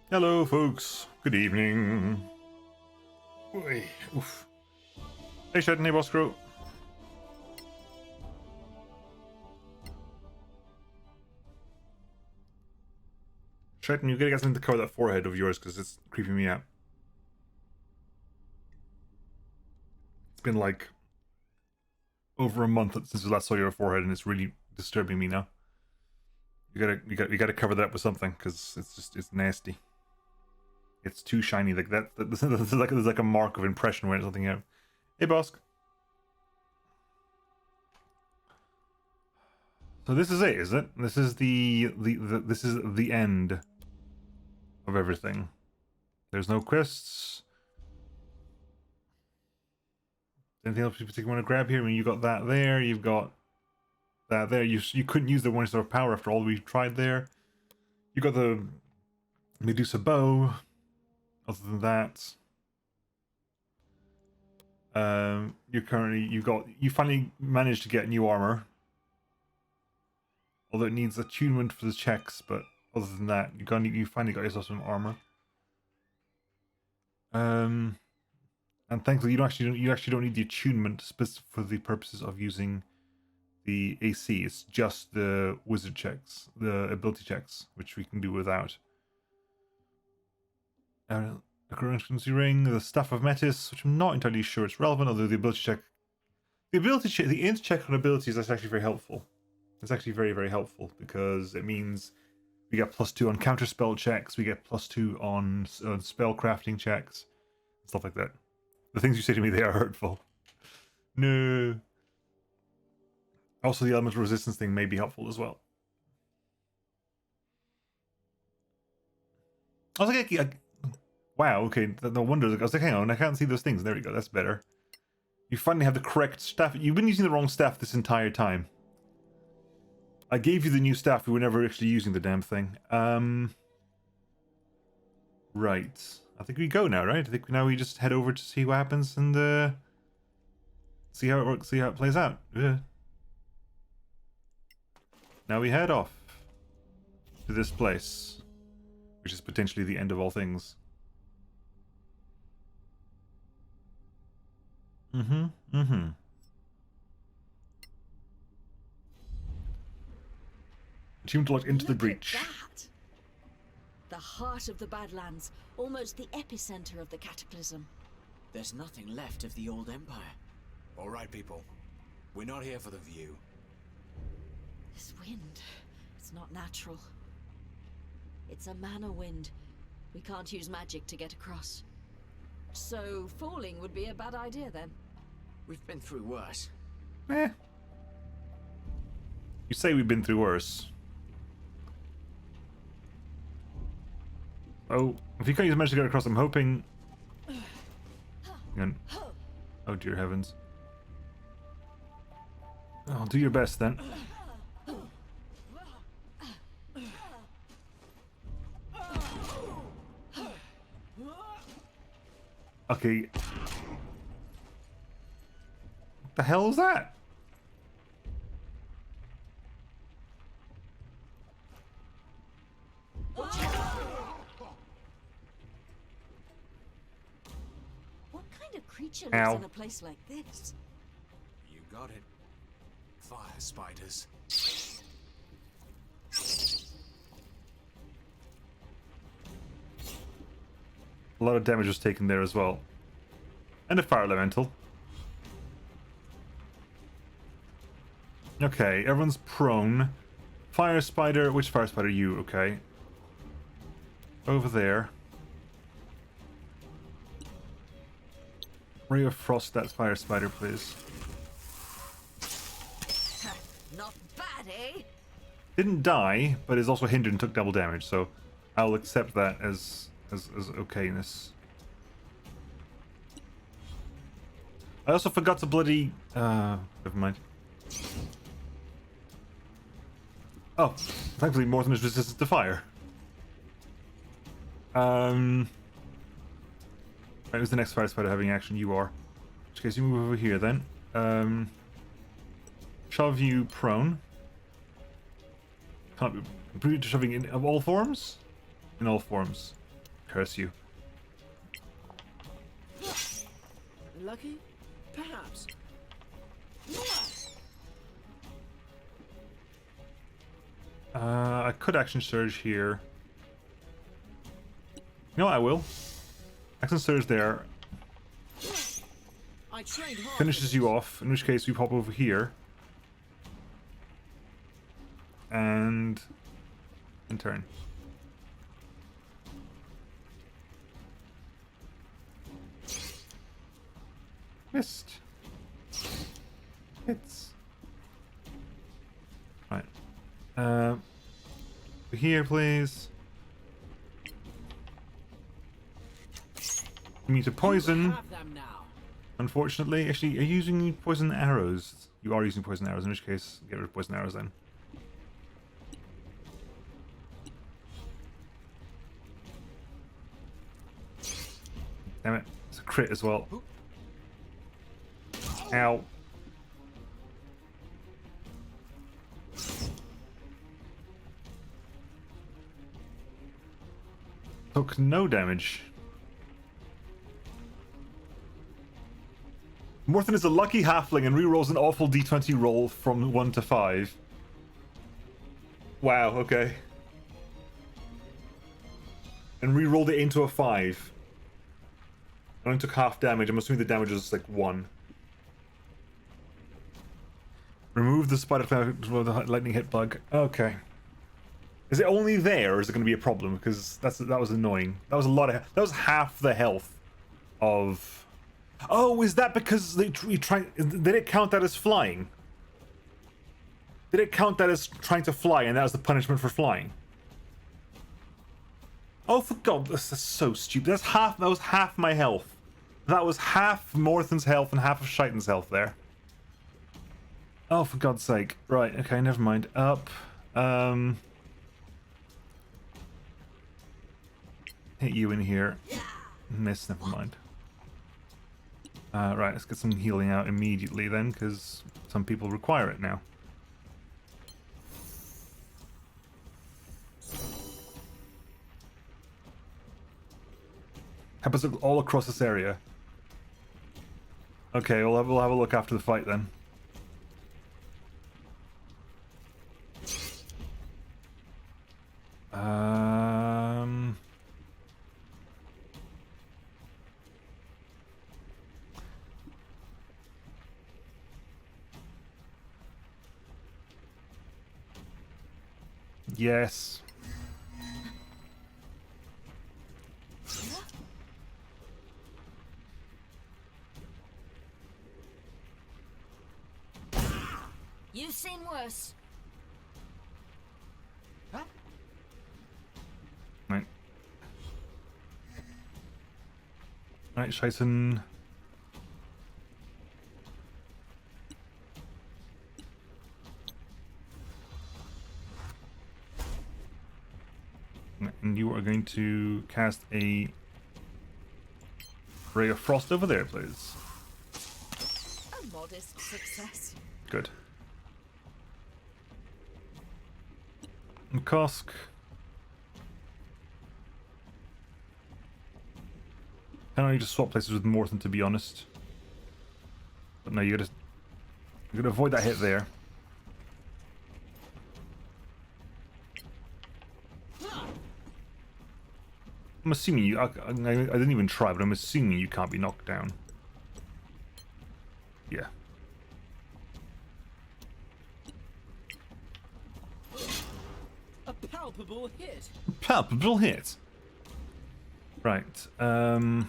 Hello, folks. Good evening. Oy, oof. Hey, Shed, hey, Boss Crow. Shed, you gotta get something to cover that forehead of yours because it's creeping me out. It's been like over a month since we last saw your forehead, and it's really disturbing me now. You gotta cover that up with something because it's nasty. It's too shiny, like that. There's like a mark of impression when it's something out. Hey, Bosk. So this is it, is it? This is this is the end of everything. There's no quests. Anything else you particularly want to grab here? I mean, you got that there. You've got that there. You couldn't use the one star of power after all we tried there. You got the Medusa bow. Other than that, you finally managed to get new armor. Although it needs attunement for the checks, but other than that, you finally got yourself some armor. And thankfully, you actually don't need the attunement for the purposes of using the AC. It's just the wizard checks, the ability checks, which we can do without. A currency ring, the staff of Metis, which I'm not entirely sure it's relevant. Although the int check on abilities is actually very helpful. It's actually very, very helpful because it means we get +2 on counter spell checks, we get +2 on spell crafting checks, stuff like that. The things you say to me, they are hurtful. No. Also, the elemental resistance thing may be helpful as well. I was like, wow, okay, no wonder. I was like, hang on, I can't see those things. There we go, that's better. You finally have the correct staff. You've been using the wrong staff this entire time. I gave you the new staff, we were never actually using the damn thing. Right. I think we go now, right? I think now we just head over to see what happens and see how it works, see how it plays out. Yeah. Now we head off to this place, which is potentially the end of all things. Achievement locked into the breach. That. The heart of the Badlands, almost the epicenter of the cataclysm. There's nothing left of the old empire. All right, people. We're not here for the view. This wind, it's not natural. It's a mana wind. We can't use magic to get across. So falling would be a bad idea then. We've been through worse. Eh. You say we've been through worse. Oh, if you can't use magic to get across, I'm hoping... And... Oh dear heavens. Oh, do your best then. Okay. What the hell is that? What kind of creature Ow. lives in a place like this? You got it. Fire spiders. A lot of damage was taken there as well. And a fire elemental. Okay, everyone's prone. Fire spider, which fire spider? You, okay. Over there. Ray of Frost, that fire spider, please. Not bad, eh? Didn't die, but is also hindered and took double damage, so I'll accept that as okayness. I also forgot to bloody... never mind. Oh, thankfully Mortimer is resistant to fire. Right, who's the next fire spider having action? You are. In which case you move over here then. Shove you prone. Can't be shoving in of all forms? In all forms. Curse you. Lucky? Perhaps. I could action surge here. You know what, I will. Action surge there. I trained hard. Finishes you off, in which case we pop over here. And in turn. Missed. Hits. Right. Here, please. You need to poison. Have them now. Unfortunately, actually, are you using poison arrows? You are using poison arrows, in which case, get rid of poison arrows then. Damn it, it's a crit as well. Ow. Took no damage. Morton is a lucky halfling and rerolls an awful d20 roll from 1 to 5. Wow, okay. And rerolled it into a 5. I only took half damage. I'm assuming the damage is like 1. Remove the spider cloud with the lightning hit bug. Okay. Is it only there, or is it going to be a problem? Because that was annoying. That was a lot of. That was half the health of. Oh, is that because they try? Did it count that as flying? Did it count that as trying to fly, and that was the punishment for flying? Oh, for God, this is so stupid. That's half. That was half my health. That was half Morthen's health and half of Shaitan's health there. Oh, for God's sake. Right, okay, never mind. Up. Hit you in here. Miss, never mind. Right, let's get some healing out immediately then, because some people require it now. Happens all across this area. Okay, we'll have a look after the fight then. Yes. You've seen worse. Huh? Right. Right, Shaitan. And you are going to cast a Ray of Frost over there, please. A modest success. Good. And Kosk. I don't need to swap places with Morthen, to be honest. But no, you gotta avoid that hit there. I'm assuming you. I didn't even try, but I'm assuming you can't be knocked down. Yeah. A palpable hit. Palpable hit. Right. Let's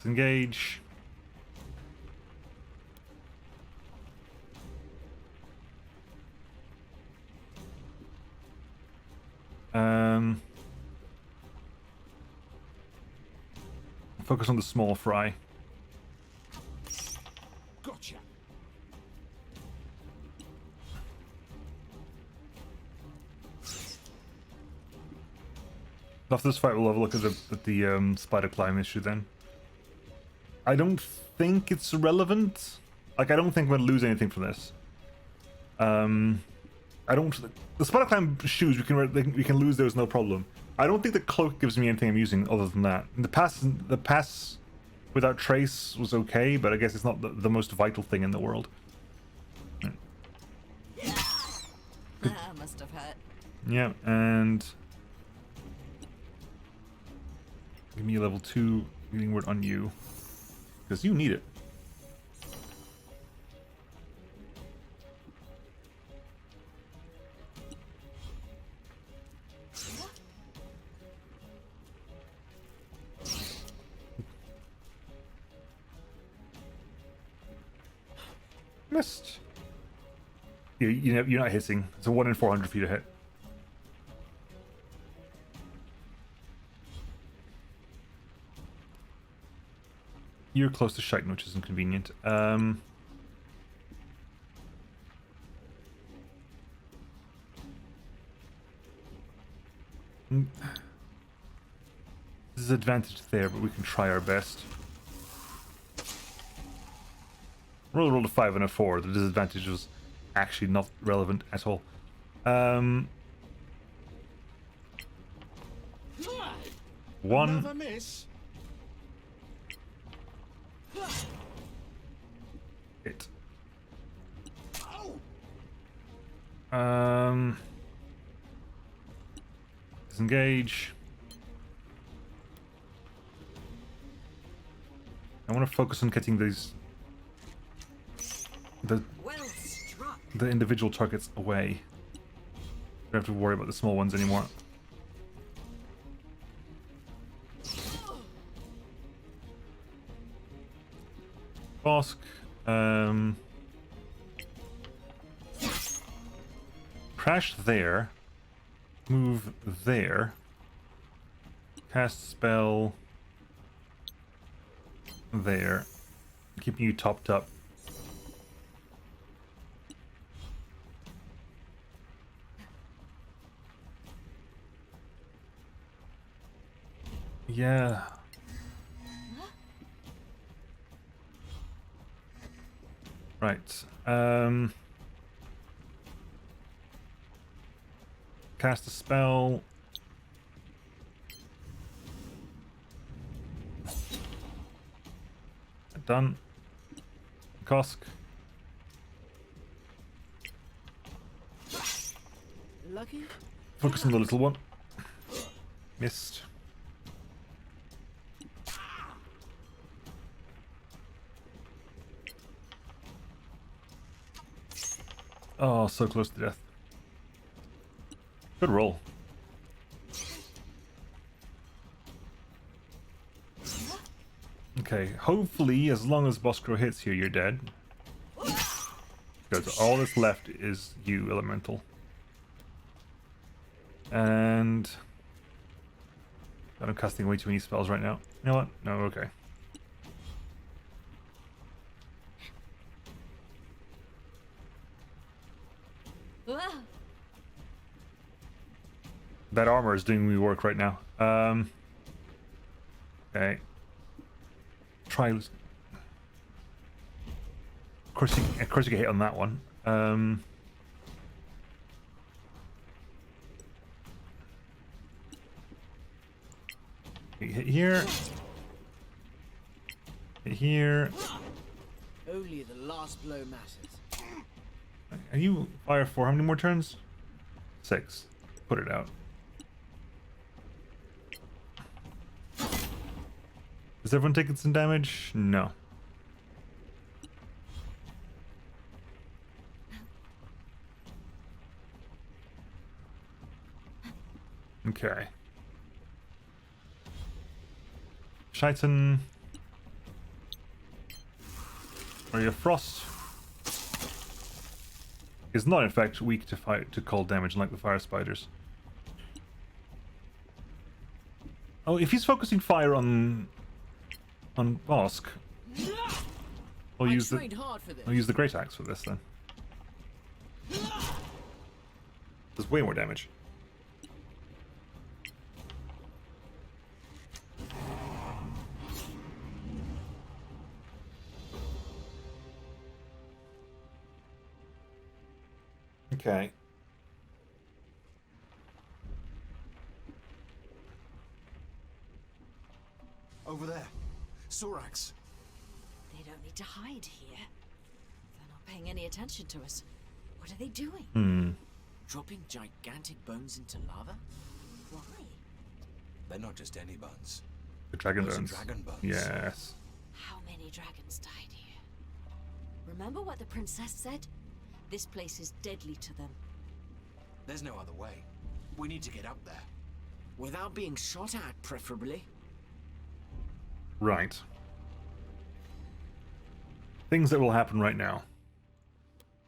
engage. Focus on the small fry. Gotcha. After this fight, we'll have a look at the spider climb issue then. I don't think it's relevant. Like, I don't think we're going to lose anything from this. I don't. The spider climb shoes we can lose those no problem. I don't think the cloak gives me anything I'm using other than that. The pass without trace was okay, but I guess it's not the most vital thing in the world. That must have hurt. Yeah, and give me a level 2 healing word on you, because you need it. Missed. You're not hitting. It's a 1 in 400 feet to hit. You're close to Shaitan, which is inconvenient. There's an advantage there, but we can try our best. Rolled a 5 and a 4. The disadvantage was actually not relevant at all. One. Another miss. Hit. Oh. Disengage. I want to focus on getting these Well struck. the individual targets away. Don't have to worry about the small ones anymore. Bosk. Crash there. Move there. Cast spell there. Keeping you topped up. Yeah. Right. Cast a spell. Done. Kosk. Lucky? Focus on the little one. Missed. Oh, so close to death. Good roll. Okay, hopefully, as long as Boskro hits here, you're dead. Because all that's left is you, Elemental. And I'm casting way too many spells right now. You know what? No, okay. Ah, That armor is doing me work right now. Okay. Try. Of course, you get hit on that one. Hit here. Hit here. Only the last blow matters. And you fire for how many more turns? 6. Put it out. Is everyone taking some damage? No. Okay. Shaitan. Are you frost? Is not in fact weak to cold damage like the fire spiders. Oh, if he's focusing fire on Bosk, I'll use trained hard for this. I'll use the great axe for this then. Does way more damage. Okay. Over there. Sorax. They don't need to hide here. They're not paying any attention to us. What are they doing? Hmm. Dropping gigantic bones into lava? Why? They're not just any bones. The dragon Those are bones. dragon bones. Yes. How many dragons died here? Remember what the princess said? This place is deadly to them. There's no other way. We need to get up there. Without being shot at, preferably. Right. Things that will happen right now.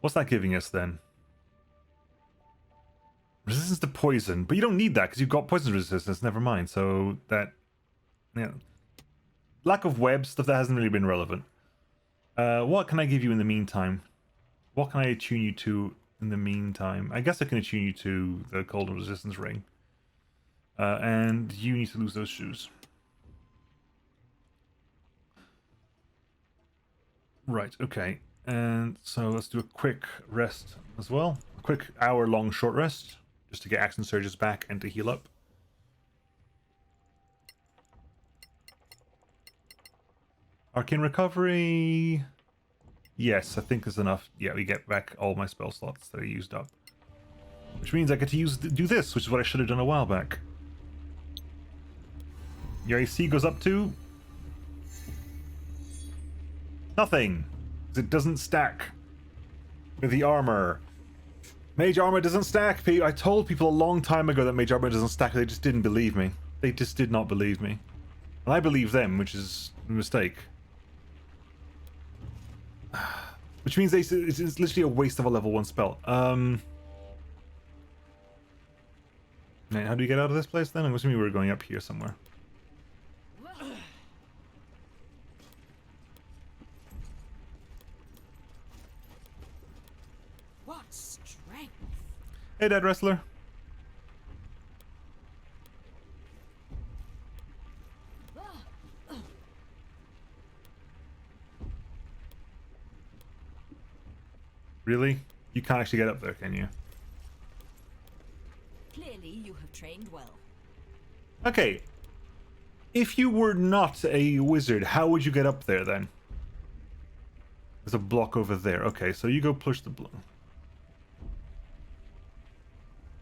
What's that giving us then? Resistance to poison, but you don't need that because you've got poison resistance. Never mind. So that, yeah, lack of web stuff that hasn't really been relevant. What can I give you in the meantime? What can I attune you to in the meantime? I guess I can attune you to the cold and resistance ring. And you need to lose those shoes. Right. Okay. And so let's do a quick rest as well. A quick hour-long short rest. Just to get action surges back and to heal up. Arcane recovery. Yes, I think is enough. Yeah, we get back all my spell slots that I used up. Which means I get to do this, which is what I should have done a while back. Your AC goes up to... nothing. Because it doesn't stack with the armor. Mage armor doesn't stack. I told people a long time ago that mage armor doesn't stack. They just didn't believe me. They just did not believe me. And I believe them, which is a mistake. Which means it's literally a waste of a level 1 spell. Man, how do you get out of this place then? I'm assuming we were going up here somewhere. What strength! Hey, dead wrestler. Really? You can't actually get up there, can you? Clearly, you have trained well. Okay. If you were not a wizard, how would you get up there then? There's a block over there. Okay, so you go push the block.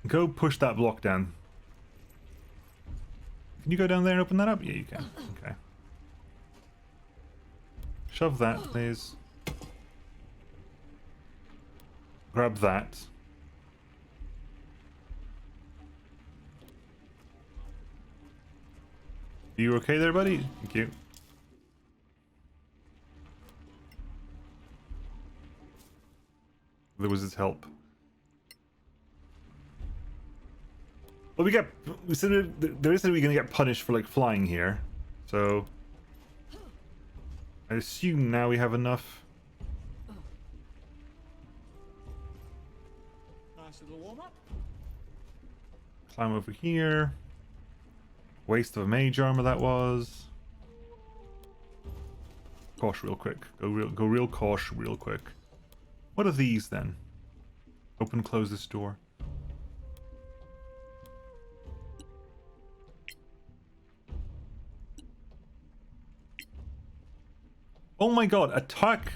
Go push that block down. Can you go down there and open that up? Yeah, you can. Okay. Shove that, please. Grab that. You okay there, buddy? Thank you. The wizard's help. Well, we said there is that we're gonna get punished for like flying here, so I assume now we have enough. Nice little warm up. Climb over here. Waste of a mage armor that was. Kosh real quick. Go real kosh real quick. What are these then? Open, close this door. Oh my god, attack!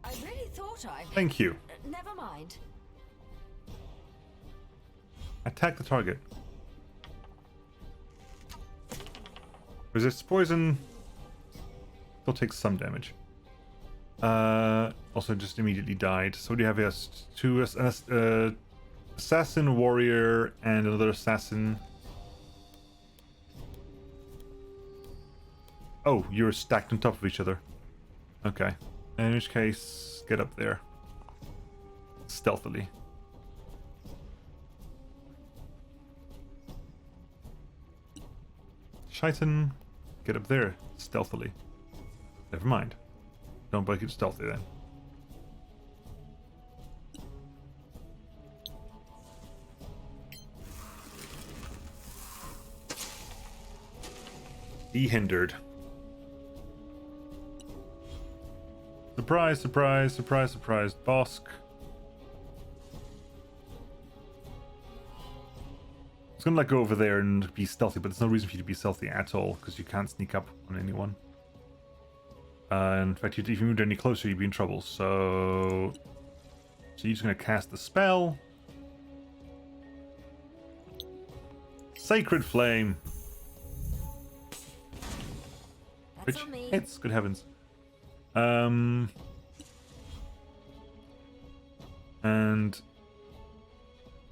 I really thought I... Thank you. Never mind. Attack the target. Resist poison. Still takes some damage. Also just immediately died. So what do you have here? Two assassin, warrior, and another assassin. Oh, you're stacked on top of each other. Okay. In which case, get up there. Stealthily. Shaitan, get up there stealthily. Never mind. Don't break it stealthy then. Be hindered. Surprise, surprise, surprise, surprise. Bosk. was gonna go over there and be stealthy, but there's no reason for you to be stealthy at all because you can't sneak up on anyone. In fact, if you moved any closer, you'd be in trouble. So you're just gonna cast the spell. Sacred Flame. That's Which on me. hits, good heavens. And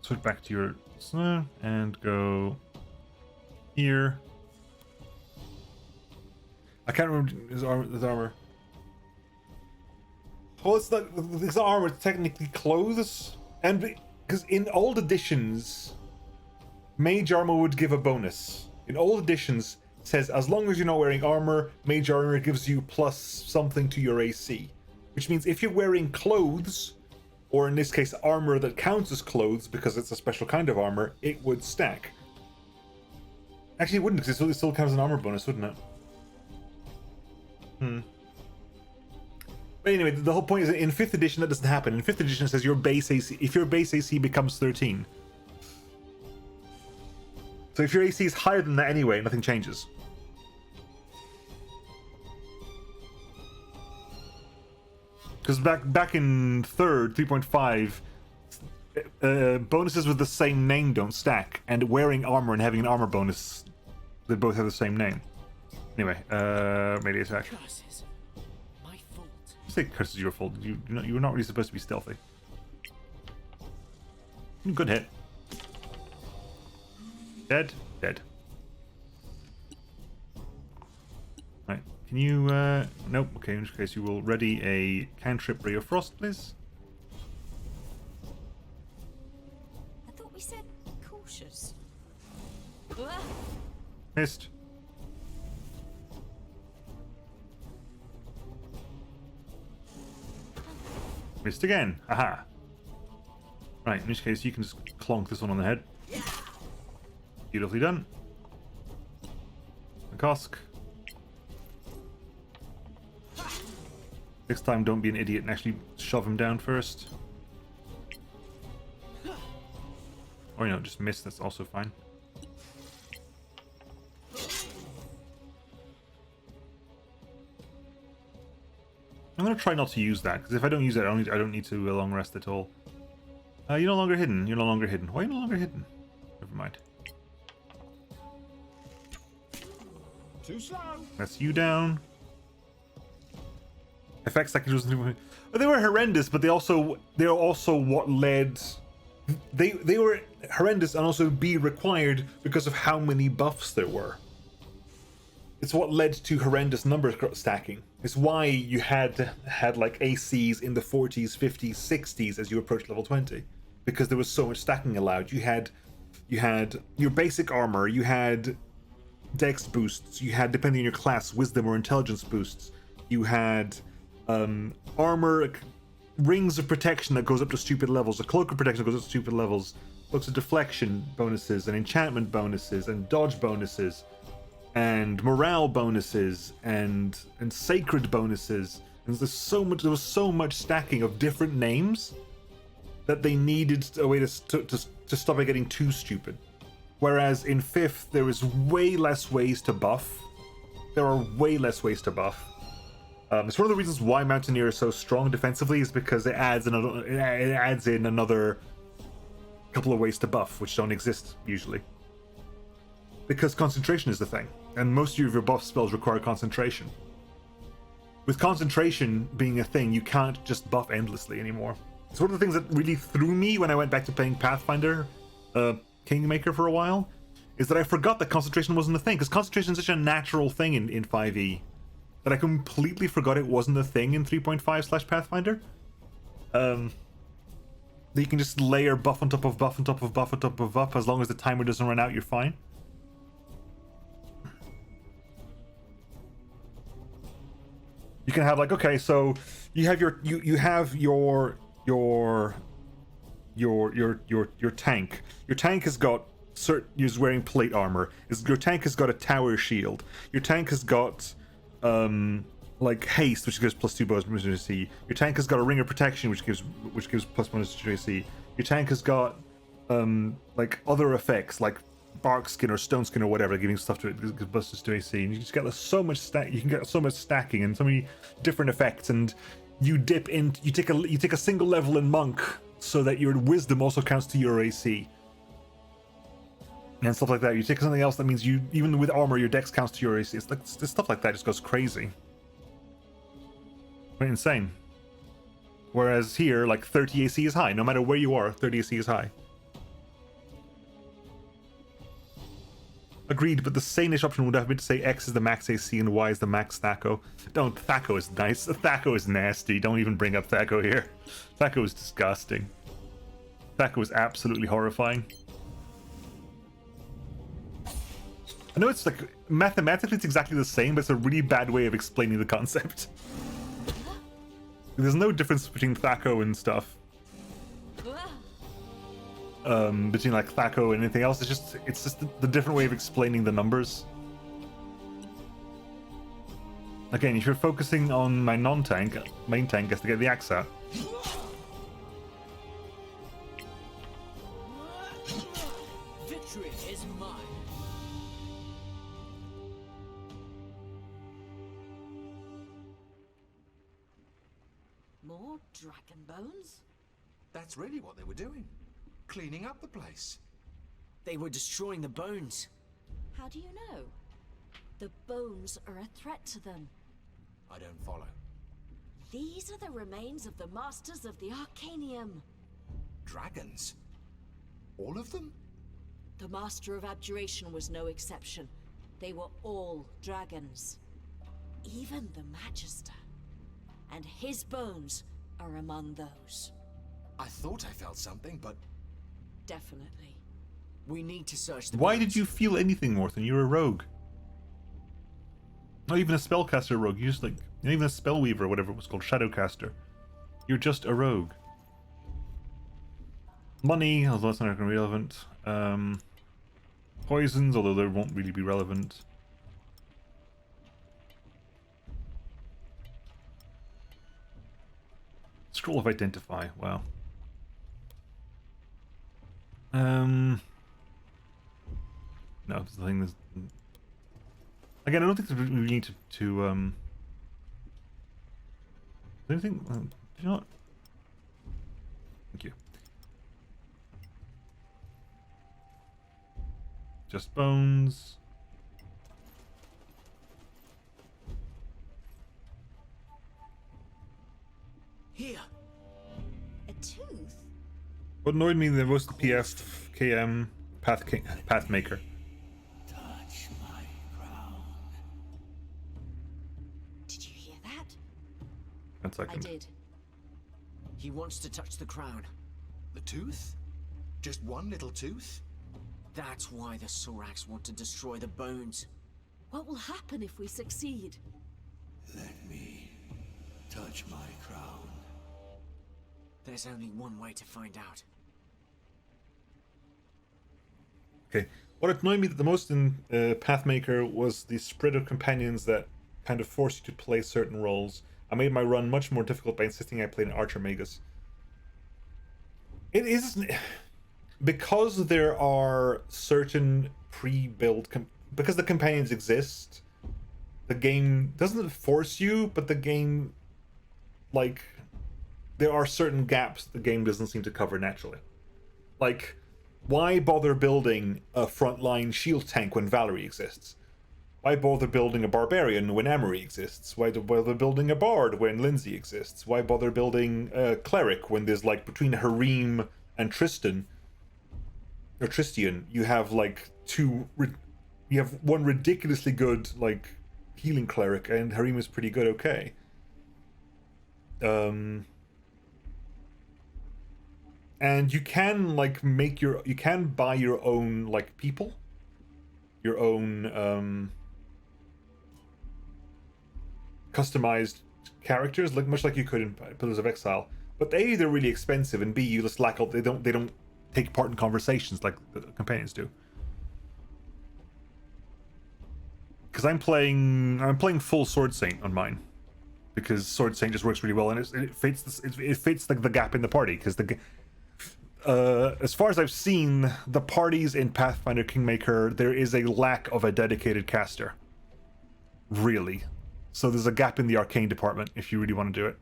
switch back to your and go here. I can't remember his armor. Well, it's not this armor. It's technically clothes, and because in old editions, mage armor would give a bonus. In old editions, it says as long as you're not wearing armor, mage armor gives you plus something to your AC, which means if you're wearing clothes, or in this case armor that counts as clothes because it's a special kind of armor, it would stack. Actually, it wouldn't, because it still counts as an armor bonus, wouldn't it? But anyway, the whole point is that in 5th edition that doesn't happen. In 5th edition it says your base AC, if your base AC becomes 13. So if your AC is higher than that anyway, nothing changes. Because back in 3rd, 3.5, bonuses with the same name don't stack, and wearing armor and having an armor bonus, they both have the same name. Anyway, melee attack. Curses. My fault. I say curses your fault. You were not really supposed to be stealthy. Good hit. Dead. Dead. Right. Can you? Nope. Okay. In which case, you will ready a cantrip Ray of Frost, please. I thought we said cautious. Missed. Missed again. Aha. Right, in which case you can just clonk this one on the head. Beautifully done. Kosk. Next time, don't be an idiot and actually shove him down first. Or, you know, just miss, that's also fine. I'm gonna try not to use that, because if I don't use it, I don't need to long rest at all. You're no longer hidden. You're no longer hidden. Why are you no longer hidden? Never mind. Too slow. That's you down. Effects like it was, they were horrendous, but they're also what led. They were horrendous and also be required because of how many buffs there were. It's what led to horrendous number stacking. It's why you had like ACs in the 40s, 50s, 60s as you approached level 20, because there was so much stacking allowed. You had your basic armor, you had dex boosts, you had, depending on your class, wisdom or intelligence boosts. You had armor, rings of protection that goes up to stupid levels, a cloak of protection that goes up to stupid levels, books of deflection bonuses, and enchantment bonuses, and dodge bonuses, and morale bonuses, and sacred bonuses. And there was so much stacking of different names that they needed a way to stop it getting too stupid. Whereas in 5th, there is way less ways to buff. There are way less ways to buff. It's one of the reasons why Mountaineer is so strong defensively, is because it adds in another couple of ways to buff, which don't exist usually. Because concentration is the thing, and most of your buff spells require concentration. With concentration being a thing, you can't just buff endlessly anymore. It's one of the things that really threw me when I went back to playing Pathfinder Kingmaker for a while, is that I forgot that concentration wasn't a thing, because concentration is such a natural thing in 5e that I completely forgot it wasn't a thing in 3.5/Pathfinder. That you can just layer buff on top of buff on top of buff on top of buff, as long as the timer doesn't run out, you're fine. You can have like, okay, so you have your tank. Your tank has got is wearing plate armor. Your tank has got a tower shield. Your tank has got like haste, which gives +2 bonus to AC. Your tank has got a ring of protection, which gives +1 to AC. Your tank has got like other effects, like bark skin or stone skin or whatever, giving stuff to it gives busters to AC, and you just get so much stack. You can get so much stacking and so many different effects. And you dip in, you take a single level in monk so that your wisdom also counts to your AC and stuff like that. You take something else that means you, even with armor, your dex counts to your AC. It's like this stuff like that just goes crazy, quite insane. Whereas here, like 30 AC is high. No matter where you are, 30 AC is high. Agreed, but the sane-ish option would have been to say X is the max AC and Y is the max Thaco. Don't, Thaco is nice. Thaco is nasty. Don't even bring up Thaco here. Thaco is disgusting. Thaco is absolutely horrifying. I know it's like, mathematically it's exactly the same, but it's a really bad way of explaining the concept. There's no difference between Thaco and stuff. Between like Thaco and anything else. It's just the different way of explaining the numbers. Again, if you're focusing on my non-tank, main tank has to get the axe out. Victory is mine. More dragon bones? That's really what they were doing. Cleaning up the place. They were destroying the bones. How do you know? The bones are a threat to them. I don't follow. These are the remains of the masters of the Arcanium. Dragons? All of them? The Master of Abjuration was no exception. They were all dragons. Even the Magister. And his bones are among those. I thought I felt something, but... Definitely. We need to search the Why bones. did you feel anything, Morton? You're a rogue. Not even a spellcaster rogue. You're just like, not even a spellweaver or whatever it was called, shadowcaster. You're just a rogue. Money, although that's not going to be relevant. Poisons, although they won't really be relevant. Scroll of Identify, wow. No, this is the thing. That's... Again, I don't think we need to anything? Do you not? Thank you. Just bones. Here. A tooth? What annoyed me the most, the PF, KM, Pathmaker. Touch my crown. Did you hear that? One second. I did. He wants to touch the crown. the tooth? Just one little tooth? That's why the Sorax want to destroy the bones. What will happen if we succeed? Let me touch my crown. There's only one way to find out. Okay. What annoyed me the most in Pathmaker was the spread of companions that kind of force you to play certain roles. I made my run much more difficult by insisting I played an Archer Magus. It is... because there are certain pre-built... because the companions exist, the game doesn't force you, but the game... like... there are certain gaps the game doesn't seem to cover naturally. Like... why bother building a frontline shield tank when Valerie exists? Why bother building a barbarian when Amory exists? Why bother building a bard when Lindsay exists? Why bother building a cleric when there's like between Harim and Tristan or Tristian, you have like you have one ridiculously good like healing cleric, and Harim is pretty good. Okay. And you can like you can buy your own like people, your own customized characters, like much like you could in Pillars of Exile. But A, they're really expensive, and B, you just lack they don't take part in conversations like the companions do. Because I'm playing full Sword Saint on mine, because Sword Saint just works really well, and it fits like the gap in the party, because as far as I've seen, the parties in Pathfinder Kingmaker, there is a lack of a dedicated caster. Really. So there's a gap in the arcane department if you really want to do it.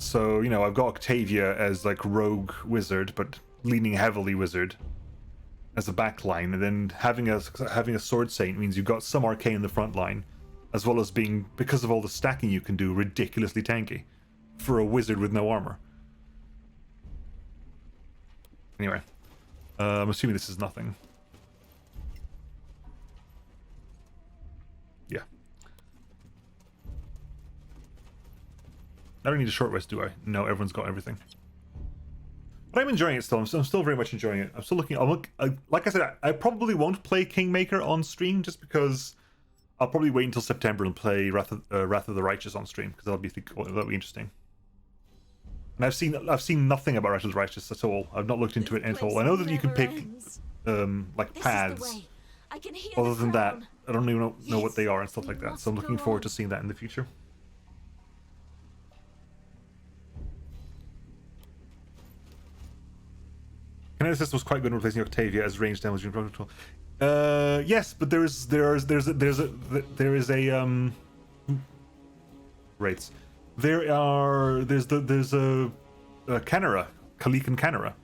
So, you know, I've got Octavia as like rogue wizard, but leaning heavily wizard as a backline, and then having a sword saint means you've got some arcane in the front line, as well as being, because of all the stacking you can do, ridiculously tanky for a wizard with no armor. Anyway, I'm assuming this is nothing. Yeah. I don't need a short rest, do I? No, everyone's got everything. But I'm enjoying it still. I'm still very much enjoying it. I'm still looking. Like I said, I probably won't play Kingmaker on stream just because I'll probably wait until September and play Wrath of the Righteous on stream because that'll be interesting. And I've seen nothing about Wrath of the Righteous at all. I've not looked into it at all. I know that you can pick like paths. Other than that, I don't even know what they are and stuff like that. So I'm looking forward to seeing that in the future. Kineticist was quite good in replacing Octavia as ranged damage in control. Yes, but there's a rates. There's a Canera, Kalik and Canera.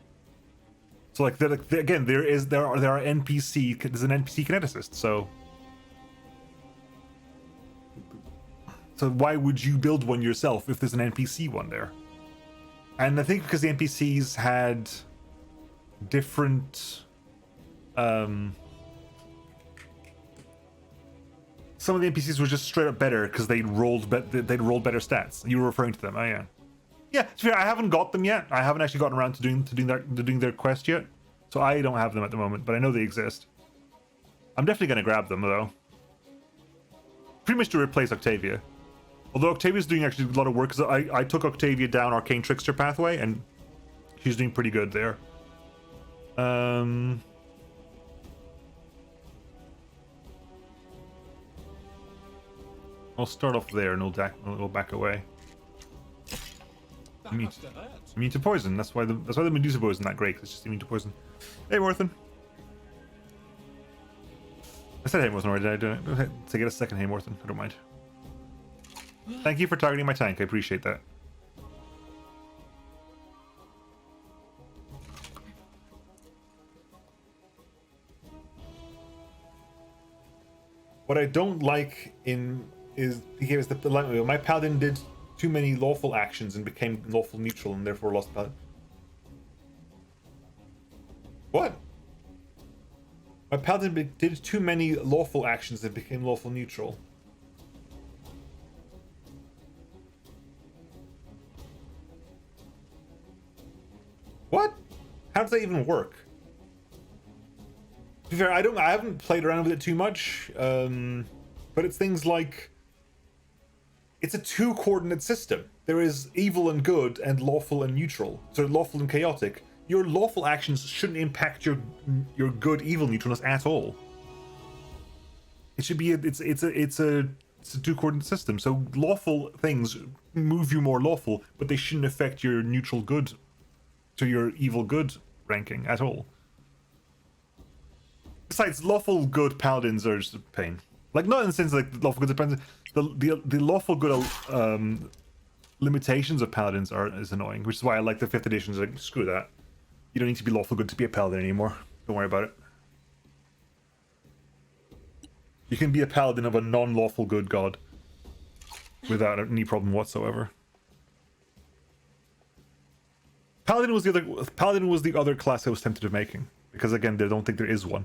So like again, there are NPC. There's an NPC kineticist. So why would you build one yourself if there's an NPC one there? And I think because the NPCs had different some of the NPCs were just straight up better because they'd rolled better stats. You were referring to them. Oh yeah, yeah. To be fair, I haven't got them yet. I haven't actually gotten around to doing their quest yet, so I don't have them at the moment. But I know they exist. I'm definitely gonna grab them though. Pretty much to replace Octavia. Although Octavia's doing actually a lot of work, because I took Octavia down Arcane Trickster pathway and she's doing pretty good there. I'll start off there and we'll go back away. Immune to poison. That's why the Medusa bow isn't that great. It's just immune to poison. Hey, Morthen. I said hey, Morthen already. Did I do it? So get a second hey, Morthen. I don't mind. Thank you for targeting my tank. I appreciate that. What I don't like is the language. My paladin did too many lawful actions and became lawful neutral and therefore lost paladin. What? My paladin did too many lawful actions and became lawful neutral. What? How does that even work? To be fair, I haven't played around with it too much, but it's things like it's a 2-coordinate system. There is evil and good and lawful and neutral. So lawful and chaotic. Your lawful actions shouldn't impact your good evil neutralness at all. It should be it's a 2-coordinate system. So lawful things move you more lawful, but they shouldn't affect your neutral good to your evil good ranking at all. Besides, lawful good paladins are just a pain. Like, not in the sense like lawful good paladins. The lawful good limitations of paladins is annoying, which is why I like the 5th edition. Like, screw that. You don't need to be lawful good to be a paladin anymore. Don't worry about it. You can be a paladin of a non-lawful good god without any problem whatsoever. Paladin was the other class I was tempted of making, because again, I don't think there is one.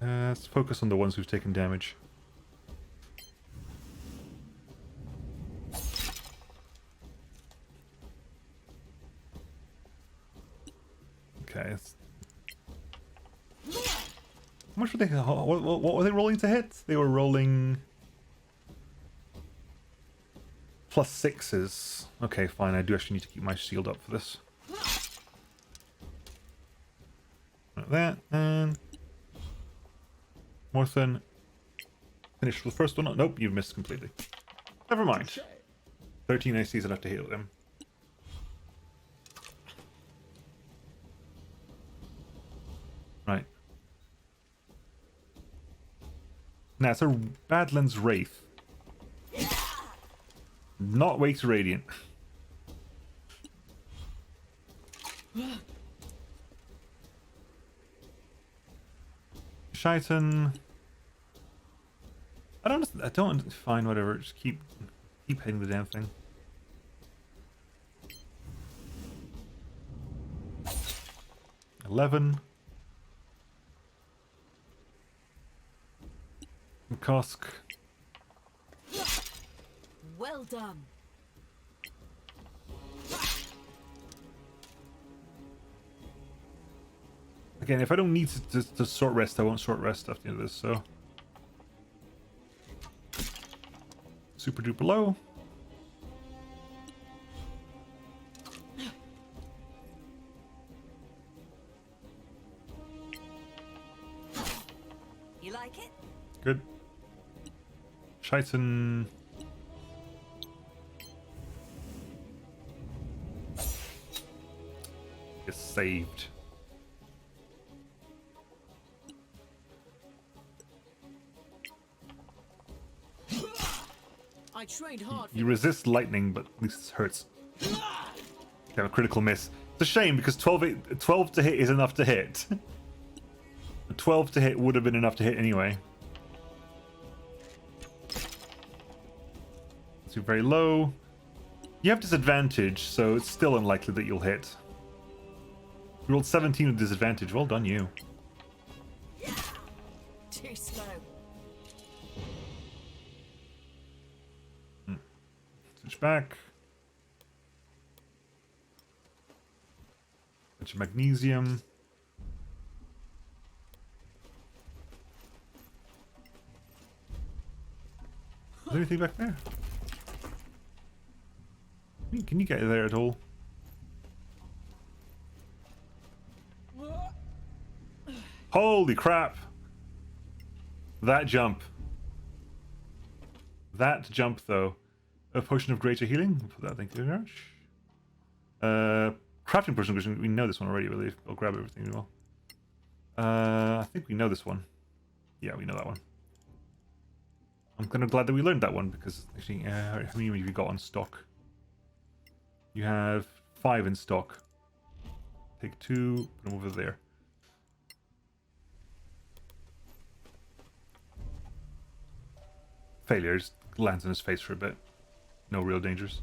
Let's focus on the ones who've taken damage. Okay. How much were they? What were they rolling to hit? They were rolling +6s. Okay, fine. I do actually need to keep my shield up for this. Like that, and Morthen. Finish the first one. Nope, you've missed completely. Never mind. 13 AC is enough to heal them. Right. Now, it's a Badlands Wraith. Not Wakes Radiant. Shaitan. I don't fine, whatever. Just keep hitting the damn thing. $11. McCosk. Well done. Again, if I don't need to short rest, I won't short rest after this, so. Super duper low. You like it? Good. Shaitan. Is saved. I trained hard for You resist lightning, but at least it hurts. You have a critical miss. It's a shame because 12 to hit is enough to hit. 12 to hit would have been enough to hit anyway. So very low. You have disadvantage, so it's still unlikely that you'll hit. You rolled 17 with disadvantage. Well done, you. Too slow. Switch back. Bunch of magnesium. Is there anything back there? Can you get there at all? Holy crap! That jump. That jump, though. A potion of greater healing. We'll put that, thank you very much. Crafting potion of greater. We know this one already, I believe. I'll grab everything as well. I think we know this one. Yeah, we know that one. I'm kind of glad that we learned that one because actually, how many have you got on stock? You have 5 in stock. Take 2, put them over there. Failures. Lands on his face for a bit. No real dangers.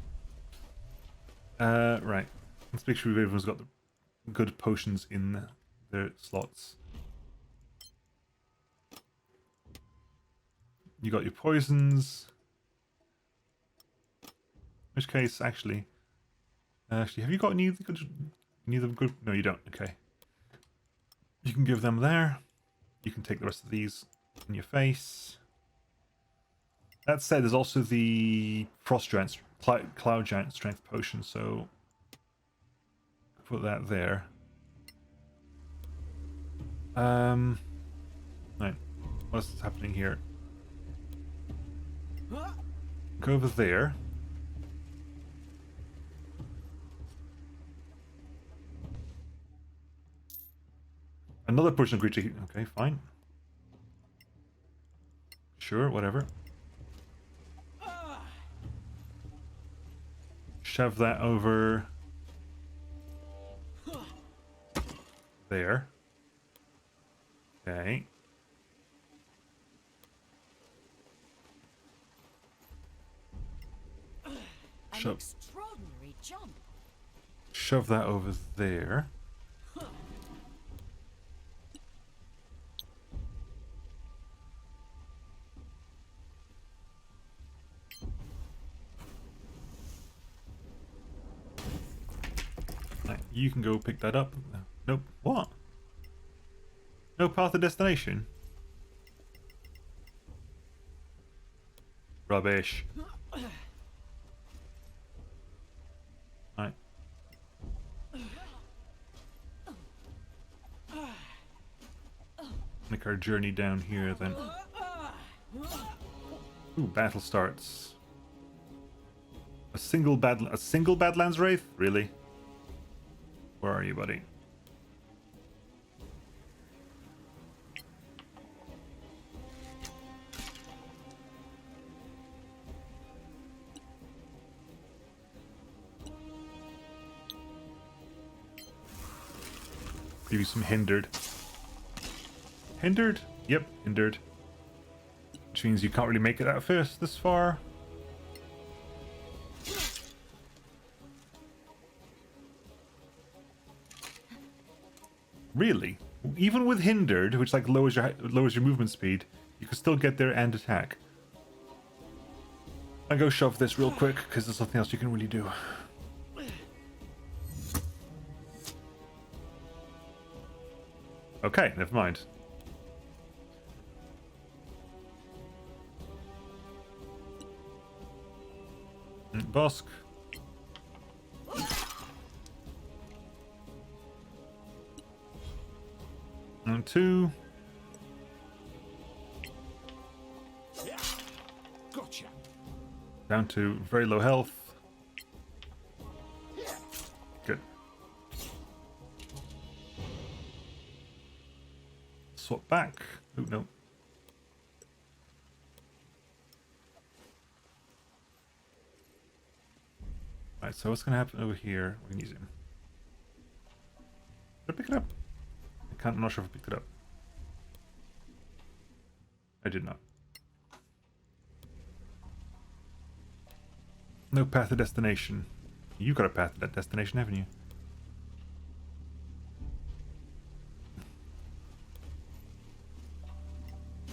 Right. Let's make sure everyone's got the good potions in their slots. You got your poisons. In which case, actually, have you got any of the good? No, you don't. Okay. You can give them there. You can take the rest of these in your face. That said, there's also the Frost Giant, Cloud Giant Strength Potion, so put that there. Right. What's happening here? Go over there. Another potion of creature heat. Okay, fine. Sure, whatever. Shove that over there. Okay. An extraordinary jump. Shove that over there. Right, you can go pick that up. Nope. What? No path to destination? Rubbish. Right. Make our journey down here then. Ooh, battle starts. A single Badlands Wraith? Really? Where are you, buddy? Give you some hindered. Hindered? Yep, hindered. Which means you can't really make it that first this far. Really? Even with hindered, which like lowers your movement speed, you can still get there and attack. I'll go shove this real quick because there's nothing else you can really do. Okay, never mind. Bosk. And 2. Gotcha. Down to very low health. Good. Swap back. Oh, no. Right, so what's going to happen over here? We can use him. Did I pick it up? I'm not sure if I picked it up. I did not. No path to destination. You got a path to that destination, haven't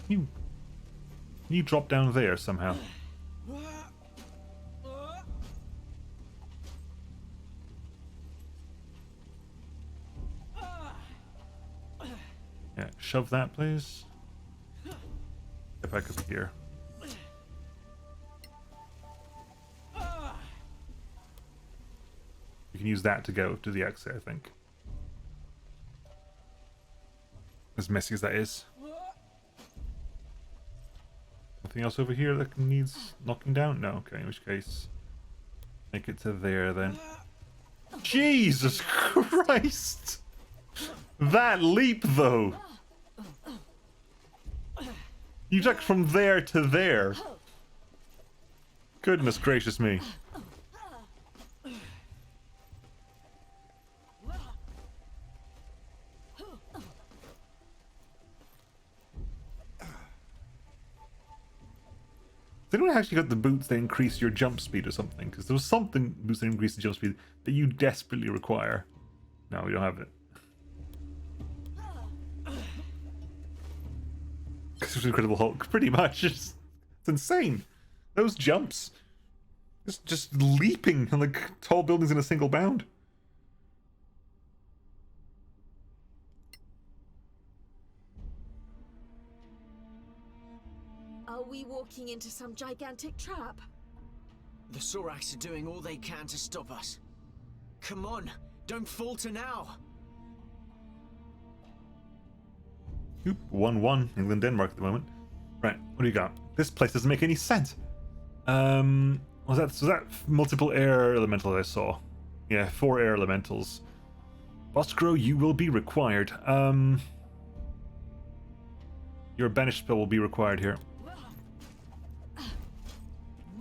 you? You drop down there somehow. Yeah, shove that, please. Get back up here. You can use that to go to the exit, I think. As messy as that is. Nothing else over here that needs knocking down? No, okay, in which case... make it to there, then. Jesus Christ! That leap, though! You took from there to there. Goodness gracious me. Has anyone actually got the boots that increase your jump speed or something? Because there was something boots that increase the jump speed that you desperately require. No, we don't have it. Because it's Incredible Hulk, pretty much. It's insane. Those jumps. Just leaping on like tall buildings in a single bound. Are we walking into some gigantic trap? The Sorax are doing all they can to stop us. Come on, don't falter now. Oop, 1-1, England-Denmark at the moment. Right, what do you got? This place doesn't make any sense. Was that multiple air elemental I saw? Yeah, 4 air elementals. Boscro, you will be required. Your banished spell will be required here.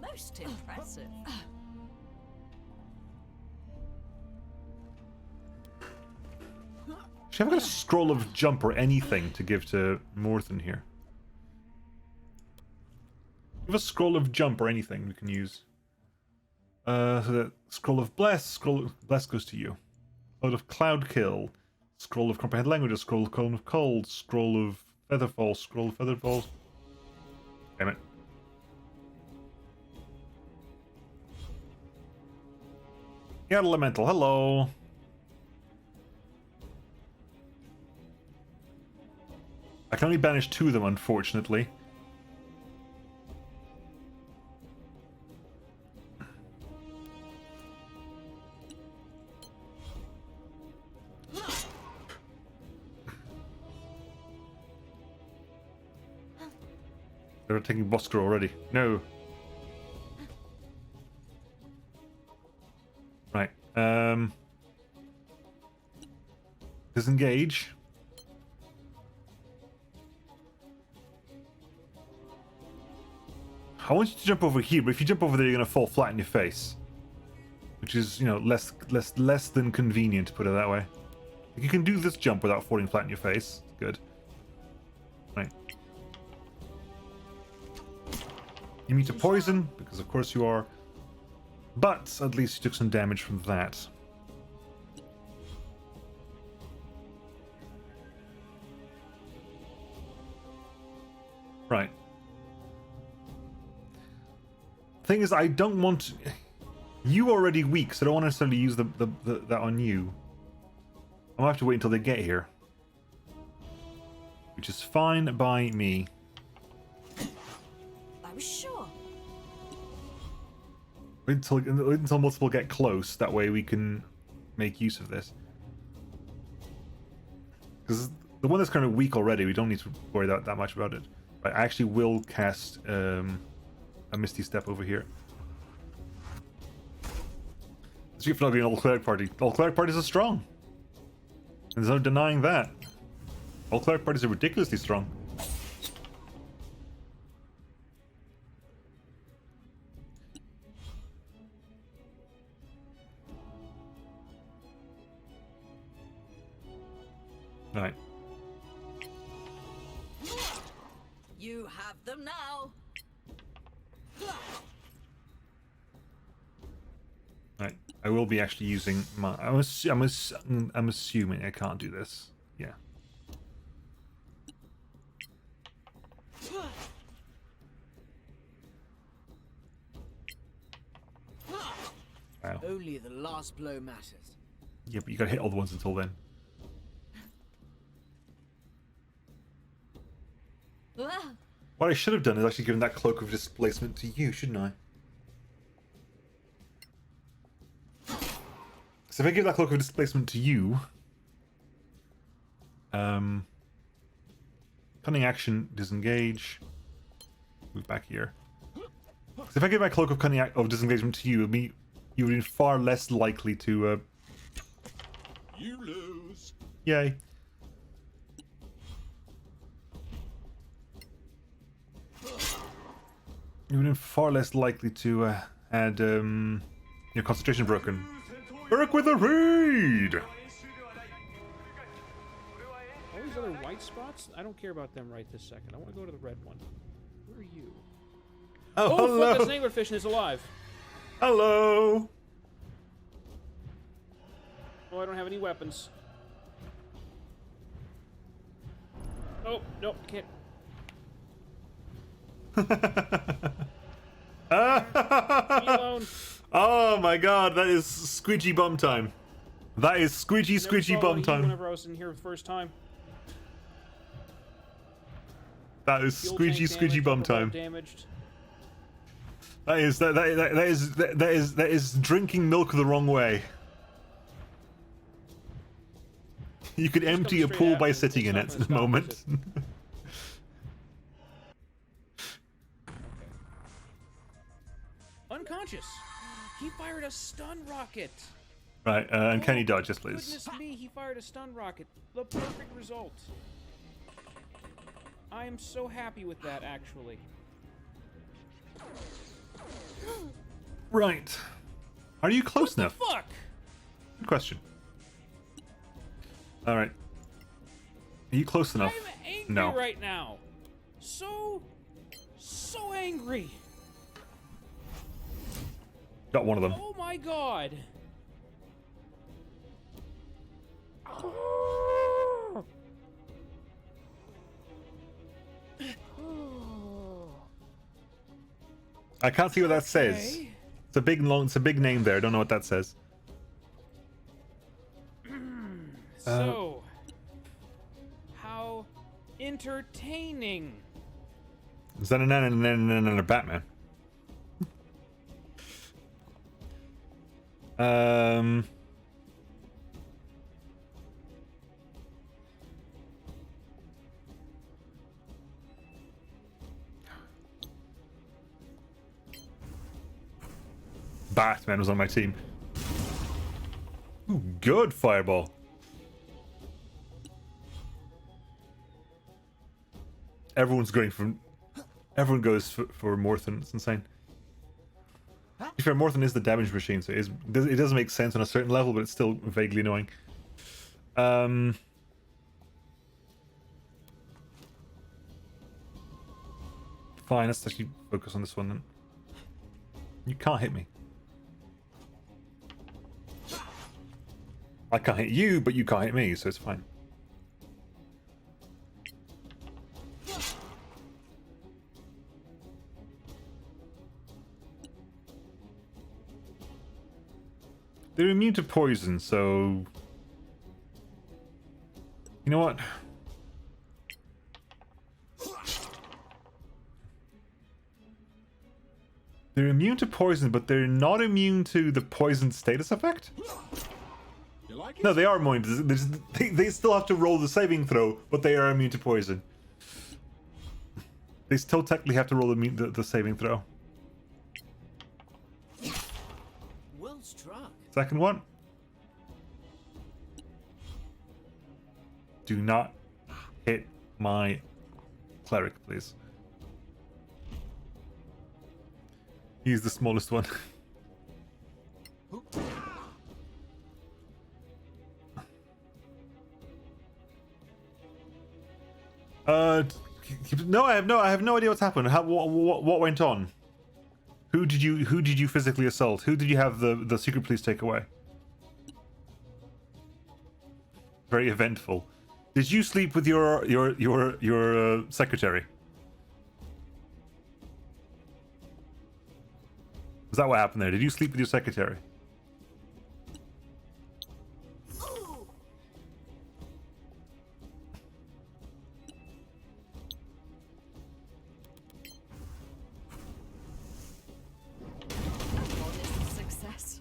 Most impressive. Actually, I've got a scroll of jump or anything to give to Morthen here. Give a scroll of jump or anything we can use. So that scroll of bless goes to you. Load of cloud kill, scroll of comprehend languages, scroll of cone of cold, scroll of featherfall, Damn it. Yeah, elemental, hello. I can only banish 2 of them, unfortunately. They're taking Bosker already. No. Right. Disengage. I want you to jump over here, but if you jump over there, you're gonna fall flat in your face, which is, you know, less than convenient, to put it that way. You can do this jump without falling flat in your face. Good. Right. You meet a poison, because of course you are. But at least you took some damage from that. Right. Thing is, I don't want... You already weak, so I don't want to necessarily use that on you. I'm gonna have to wait until they get here. Which is fine by me. I was sure. Wait until multiple get close, that way we can make use of this. Because the one that's kind of weak already, we don't need to worry that much about it. Right, I actually will cast a Misty Step over here. Speaking of not being an all cleric party, all cleric parties are strong. And there's no denying that. All cleric parties are ridiculously strong. Right. You have them now. Right. I will be actually using my... I'm assuming I can't do this. Yeah. Wow. Only the last blow matters. Yeah, but you gotta hit all the ones until then. Ah, What I should have done is actually given that cloak of displacement to you, shouldn't I? So if I give that cloak of displacement to you, cunning action, disengage, move back here. So if I give my cloak of of disengagement to you, you would be far less likely to. You lose. Yay! You would be far less likely to add your concentration broken. Work with a raid! All these other white spots, I don't care about them right this second. I want to go to the red one. Where are you? Oh, Oh, hello! fuck, that snaglerfish is alive. Hello! Oh, I don't have any weapons. Oh, no, can't. Leave me alone. Oh my god, that is squidgy bum time. That is squidgy Never saw one bum of you time. Whenever I was in here the first time. That is Fuel squidgy tank damaged, bum upper time. boat damaged. That is drinking milk the wrong way. You could Just empty a come pool straight by at me. sitting in it It's at not the gonna stop, moment. is Unconscious. He fired a stun rocket. Right, and can Oh, you dodge this, please? Goodness me, he fired a stun rocket. The perfect result. I am so happy with that, actually. Right. Are you close enough? Fuck! Good question. Alright. Are you close enough? I'm angry No. right now. So angry. Got one of them. Oh my god. I can't see what that says. Okay. It's a big name there. I don't know what that says. So, how entertaining. Is that a Batman? Batman was on my team. Ooh, good fireball. Everyone goes for Morthen. It's insane. To be fair, Morthen is the damage machine, so it doesn't make sense on a certain level, but it's still vaguely annoying. Fine, let's actually focus on this one then. You can't hit me. I can't hit you, but you can't hit me, so it's fine. They're immune to poison, so... You know what? They're immune to poison, but they're not immune to the poison status effect? You like it? No, they are immune. They still have to roll the saving throw, but they are immune to poison. They still technically have to roll the saving throw. Well struck. Second one. Do not hit my cleric, please. He's the smallest one. No, I have no idea what's happened. What went on? Who did you physically assault? Who did you have the secret police take away? Very eventful. Did you sleep with your secretary? Was that what happened there? Did you sleep with your secretary? Success.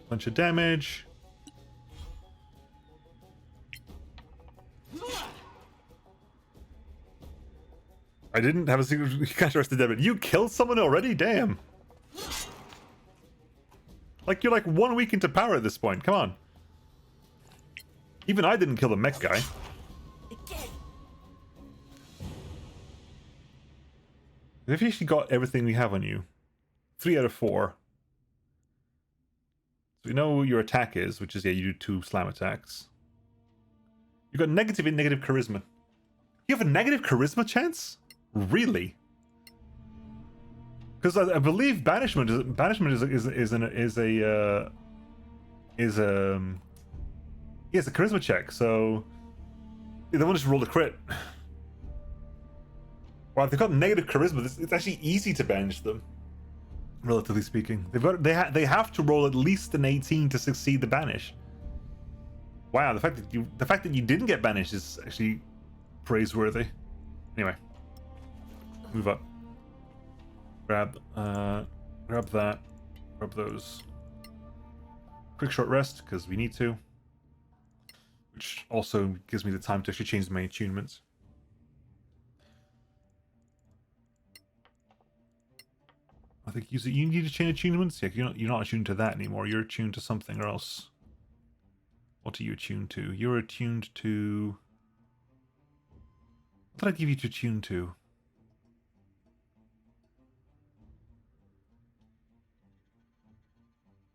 Bunch of damage. I didn't have a secret. You can't arrest the dead. You killed someone already? Damn. Like, you're like 1 week into power at this point. Come on. Even I didn't kill the mech guy. Have you actually got everything we have on you? 3 out of 4. So we know what your attack is, which is, yeah, you do 2 slam attacks. You've got negative and negative charisma. You have a negative charisma chance? Really? Because I believe banishment is a charisma check. So they want to just roll a crit. Wow, if they've got negative charisma, it's actually easy to banish them. Relatively speaking, they have to roll at least an 18 to succeed the banish. Wow, the fact that you didn't get banished is actually praiseworthy. Anyway, move up. Grab that. Grab those. Quick short rest because we need to, which also gives me the time to actually change my attunements. I think you need to change attunements. Yeah, you're not attuned to that anymore. You're attuned to something else. What are you attuned to? You're attuned to... What did I give you to attune to?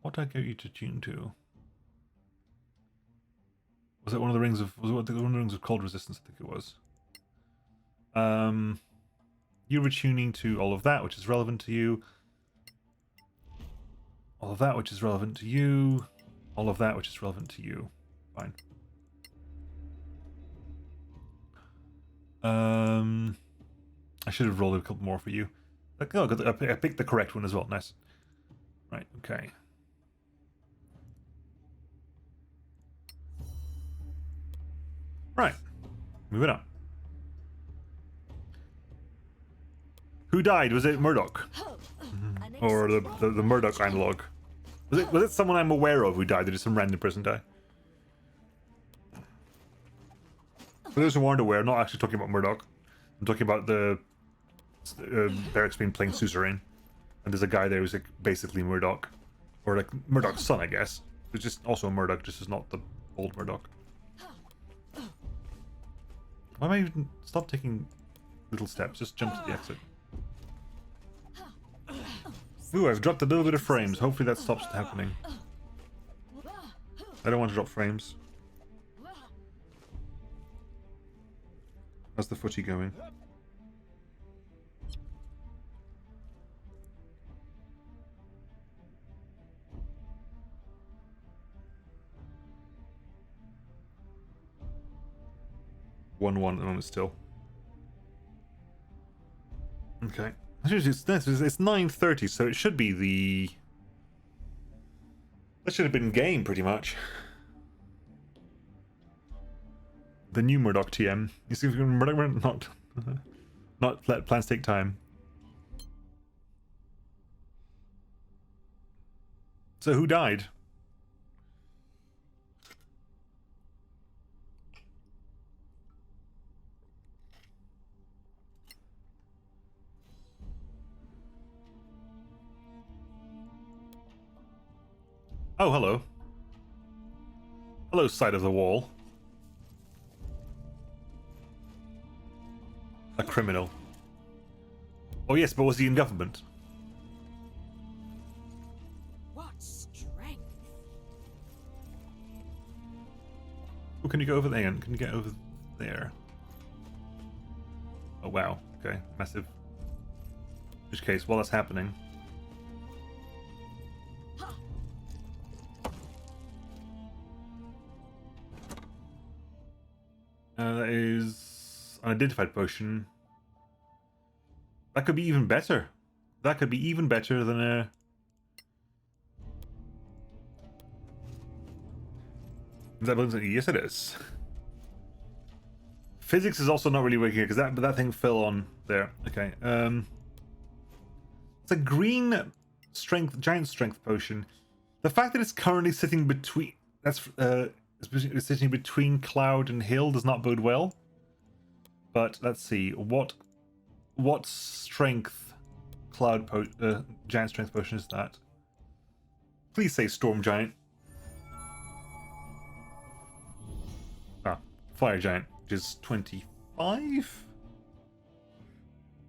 What did I give you to attune to? Was it one of the rings of... Was it one of the rings of cold resistance? I think it was. You're attuning to all of that, which is relevant to you. All of that, which is relevant to you. All of that, which is relevant to you. Fine. I should have rolled a couple more for you. Like, oh, I picked the correct one as well. Nice. Right, okay. Right. Moving on. Who died? Was it Murdoch? Or the Murdoch analog? Was it someone I'm aware of who died? Or did some random person die? For those who aren't aware, I'm not actually talking about Murdoch. I'm talking about the barracks being playing suzerain. And there's a guy there who's like basically Murdoch. Or like Murdoch's son, I guess. It's just also a Murdoch, just is not the old Murdoch. Why am I even... Stop taking little steps, just jump to the exit. Ooh, I've dropped a little bit of frames. Hopefully that stops happening. I don't want to drop frames. How's the footy going? One at the moment still. Okay. It's 9:30, so it should be the... That should have been game, pretty much. The new Murdoch TM. You see, Murdoch not let plans take time. So who died? Oh, hello. Hello, side of the wall. A criminal. Oh yes, but was he in government? What strength? Oh, can you go over there? Can you get over there? Oh wow. Okay, massive. In which case, while that's happening, that is unidentified potion. That could be even better. That could be even better than a... Is that yes, it is. Physics is also not really working here because that thing fell on there. Okay. It's a green strength, giant strength potion. The fact that it's currently sitting between it's sitting between Cloud and Hill does not bode well. But let's see what strength giant strength potion is that? Please say Storm Giant. Ah, Fire Giant, which is 25.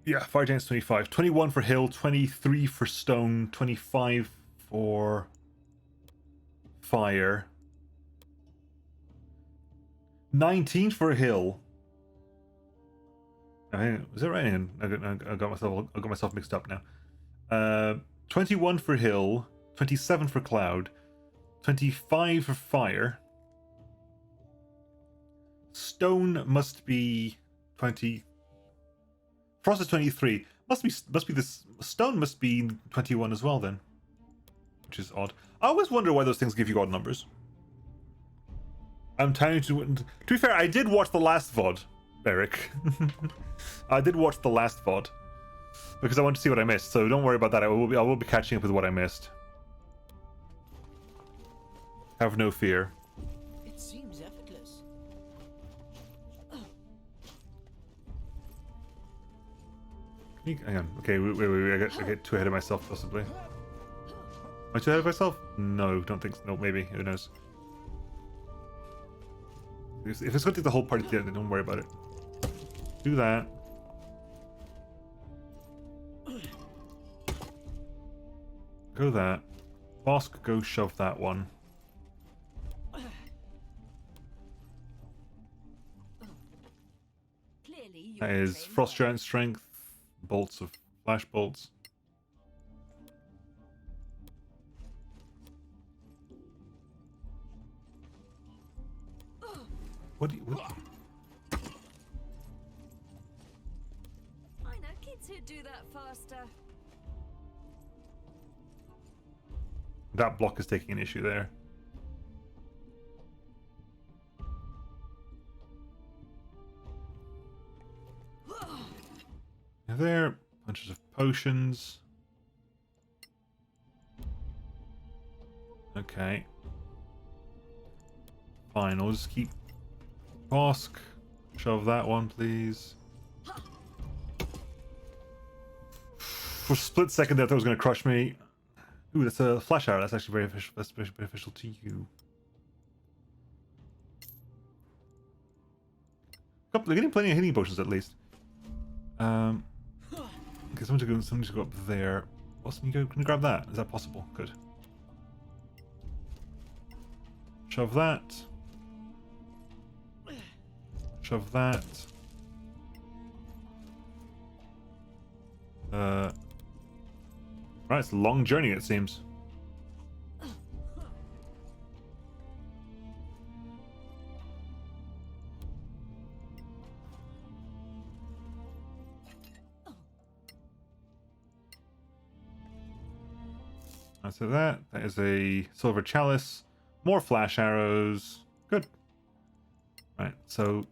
Yeah, Fire Giant's 25. 21 for Hill, 23 for Stone, 25 for Fire. 19 for Hill. Is that right? I got myself mixed up now. 21 for Hill, 27 for Cloud, 25 for Fire. Stone must be 20. Frost is 23. Must be this. Stone must be 21 as well then, which is odd. I always wonder why those things give you odd numbers. I'm trying to be fair, I did watch the last VOD, Eric. I did watch the last VOD because I want to see what I missed. So don't worry about that. I will be catching up with what I missed. Have no fear. It seems effortless. Hang on. Okay, wait. I get too ahead of myself, possibly. Am I too ahead of myself? No, don't think so. No, maybe. Who knows? If it's going to take the whole party together, then don't worry about it. Do that. Go that. Bosk, go shove that one. That is Frost Giant Strength, bolts of Flash Bolts. What? I know kids who do that faster. That block is taking an issue there. There, bunches of potions. Okay. Fine, I'll just keep Bosk. Shove that one, please. For a split second there, I thought it was going to crush me. Ooh, that's a flash arrow. That's actually very beneficial. That's very beneficial to you. They're getting plenty of healing potions at least. Okay, someone to go up there. Can you grab that? Is that possible? Good. Shove that. Shove that. Right, it's a long journey, it seems. So that is a silver chalice. More flash arrows. Good. Right, so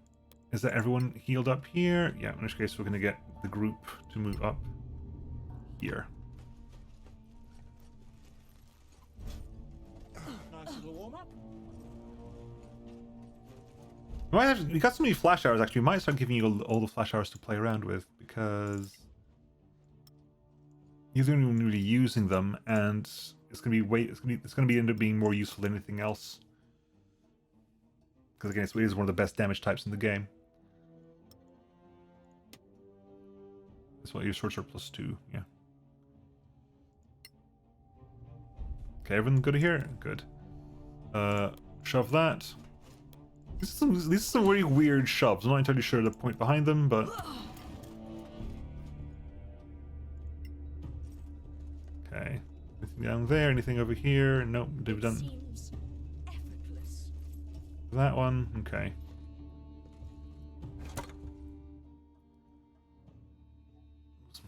is that everyone healed up here? Yeah, in which case we're going to get the group to move up here. Nice little warm up. We got so many flash arrows actually. We might start giving you all the flash arrows to play around with because you're the only one really using them, and it's gonna be end up being more useful than anything else. Because again, it is one of the best damage types in the game. That's what your swords are +2, yeah. Okay, everyone good here? Good. Shove that. These are some very weird shoves. I'm not entirely sure the point behind them, but okay. Anything down there? Anything over here? Nope. They've done Seems effortless. that one. Okay.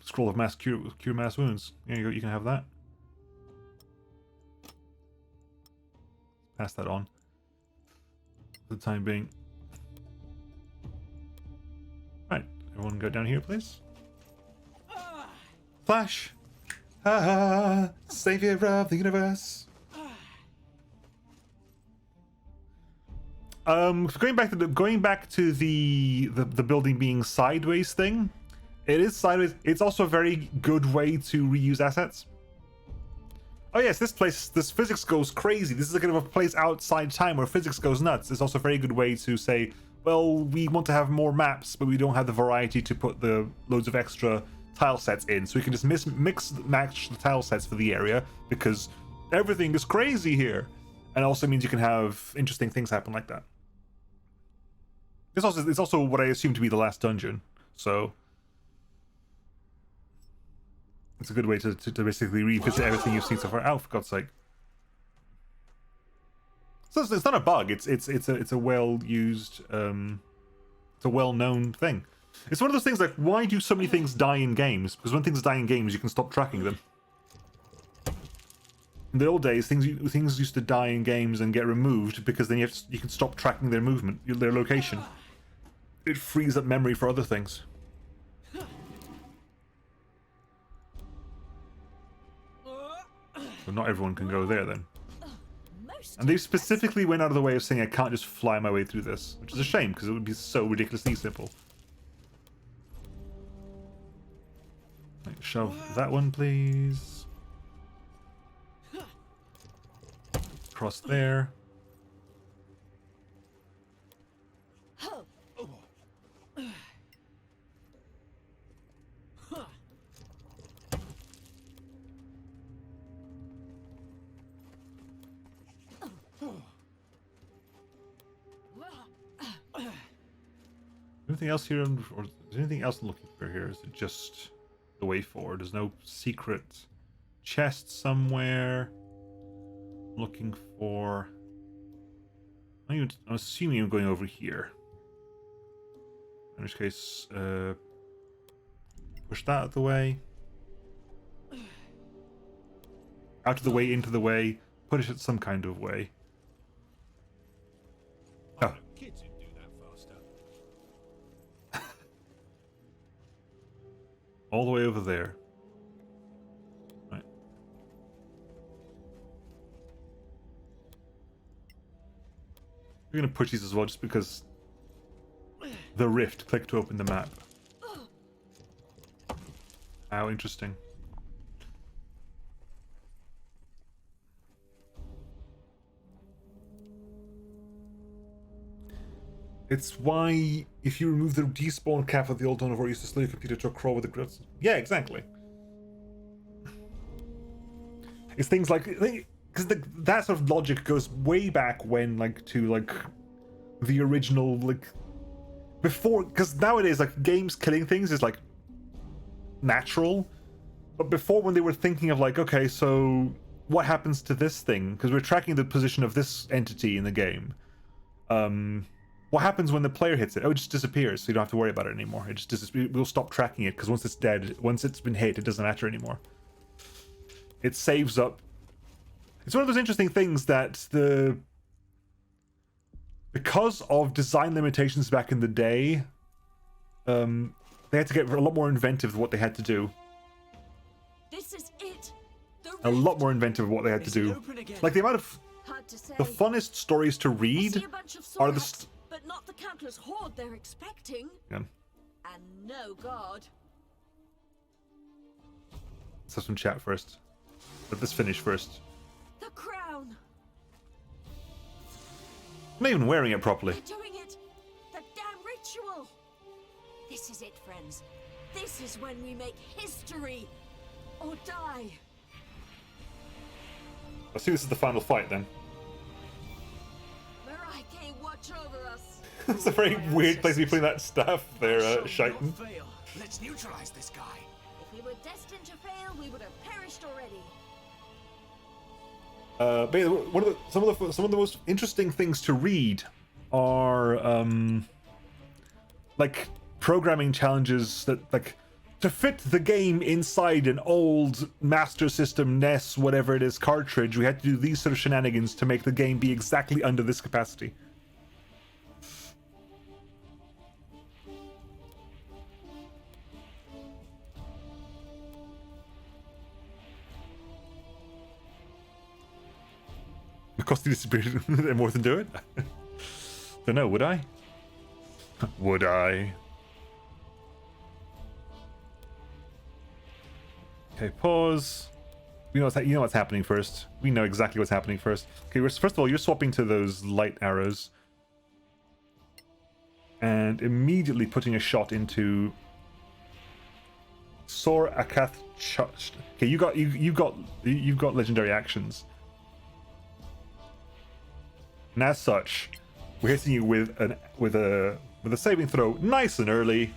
Scroll of mass cure mass wounds. There you go. You can have that. Pass that on. For the time being. Right. Everyone go down here, please. Flash. Ha! Savior of the universe. Going back to the building being sideways thing. It is sideways. It's also a very good way to reuse assets. Oh yes, this physics goes crazy. This is a kind of a place outside time where physics goes nuts. It's also a very good way to say, well, we want to have more maps, but we don't have the variety to put the loads of extra tile sets in. So we can just match the tile sets for the area because everything is crazy here. And it also means you can have interesting things happen like that. It's also what I assume to be the last dungeon. So it's a good way to basically revisit everything you've seen so far. Oh, for God's sake! So it's not a bug. It's a well used, it's a well known thing. It's one of those things like, why do so many things die in games? Because when things die in games, you can stop tracking them. In the old days, things used to die in games and get removed because then you can stop tracking their movement, their location. It frees up memory for other things. So not everyone can go there then. And they specifically went out of the way of saying I can't just fly my way through this, which is a shame because it would be so ridiculously simple. Right, shove that one, please. Across there. Anything else here, or is there anything else I'm looking for here? Is it just the way forward? There's no secret chest somewhere. I'm looking for. I'm assuming I'm going over here. In which case, push that out of the way. Out of the way, into the way. Put it some kind of way. Oh. Kids would do that faster. All the way over there. Right. We're going to push these as well just because the rift. Click to open the map. How interesting. It's why if you remove the despawn cap of the old Dawn used to slow your computer to a crawl with the grids. Yeah, exactly. It's things like, because that sort of logic goes way back when, like, to like the original, like, before, because nowadays like games killing things is like natural, but before, when they were thinking of like, okay, so what happens to this thing, because we're tracking the position of this entity in the game, what happens when the player hits it? Oh, it just disappears, so you don't have to worry about it anymore. It just we'll stop tracking it, because once it's dead, once it's been hit, it doesn't matter anymore. It saves up. It's one of those interesting things that because of design limitations back in the day, they had to get a lot more inventive with what they had to do. This is it. A lot more inventive of what they had to do. Like the amount of the funnest stories to read are the but not the countless horde they're expecting. Yeah. And no god. Let's have some chat first. Let this finish first. The crown. I'm not even wearing it properly. They're doing it. The damn ritual. This is it, friends. This is when we make history or die. I see this is the final fight then. Miraike, watch over us. It's a very weird place to be putting that staff there, Shaitan. Let's neutralize this guy. If we were destined to fail, we would have perished already. But yeah, some of the most interesting things to read are like programming challenges that, like, to fit the game inside an old Master System NES whatever it is cartridge, we had to do these sort of shenanigans to make the game be exactly under this capacity. It cost you disappeared more than do it? Don't know, would I? Would I? Okay, pause. You know what's happening first. We know exactly what's happening first. Okay, first of all, you're swapping to those light arrows. And immediately putting a shot into Sor Akath. Okay, you've got legendary actions. And as such, we're hitting you with a saving throw nice and early.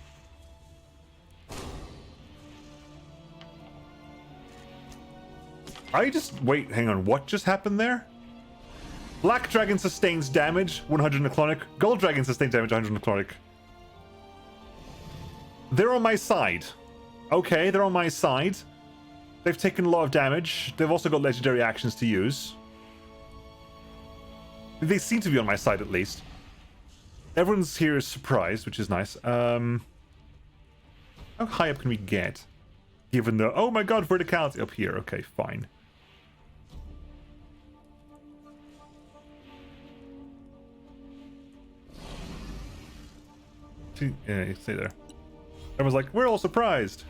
Wait, hang on, what just happened there? Black Dragon sustains damage, 100 necrotic. Gold Dragon sustains damage, 100 necrotic. They're on my side. Okay, they're on my side. They've taken a lot of damage. They've also got legendary actions to use. They seem to be on my side, at least. Everyone's here is surprised, which is nice. How high up can we get? Given the... Oh my god, verticality up here. Okay, fine. Yeah, stay there. Everyone's like, we're all surprised.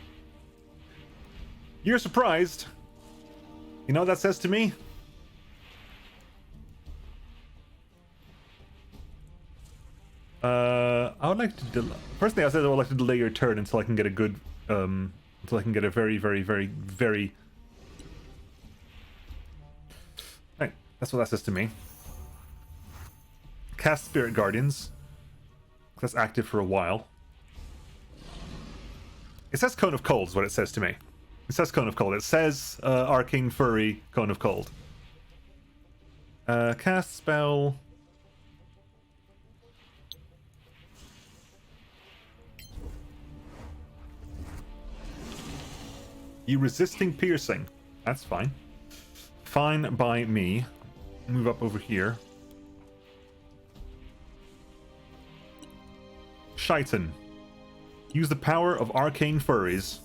You're surprised? You know what that says to me? I would like to delay... First thing I said, I would like to delay your turn until I can get a good... until I can get a very, very, very, very... Right, that's what that says to me. Cast Spirit Guardians. That's active for a while. It says Cone of Cold is what it says to me. It says Cone of Cold. It says Arcane Furry Cone of Cold. Cast spell... You resisting piercing. That's fine. Fine by me. Move up over here. Shaitan. Use the power of arcane furries.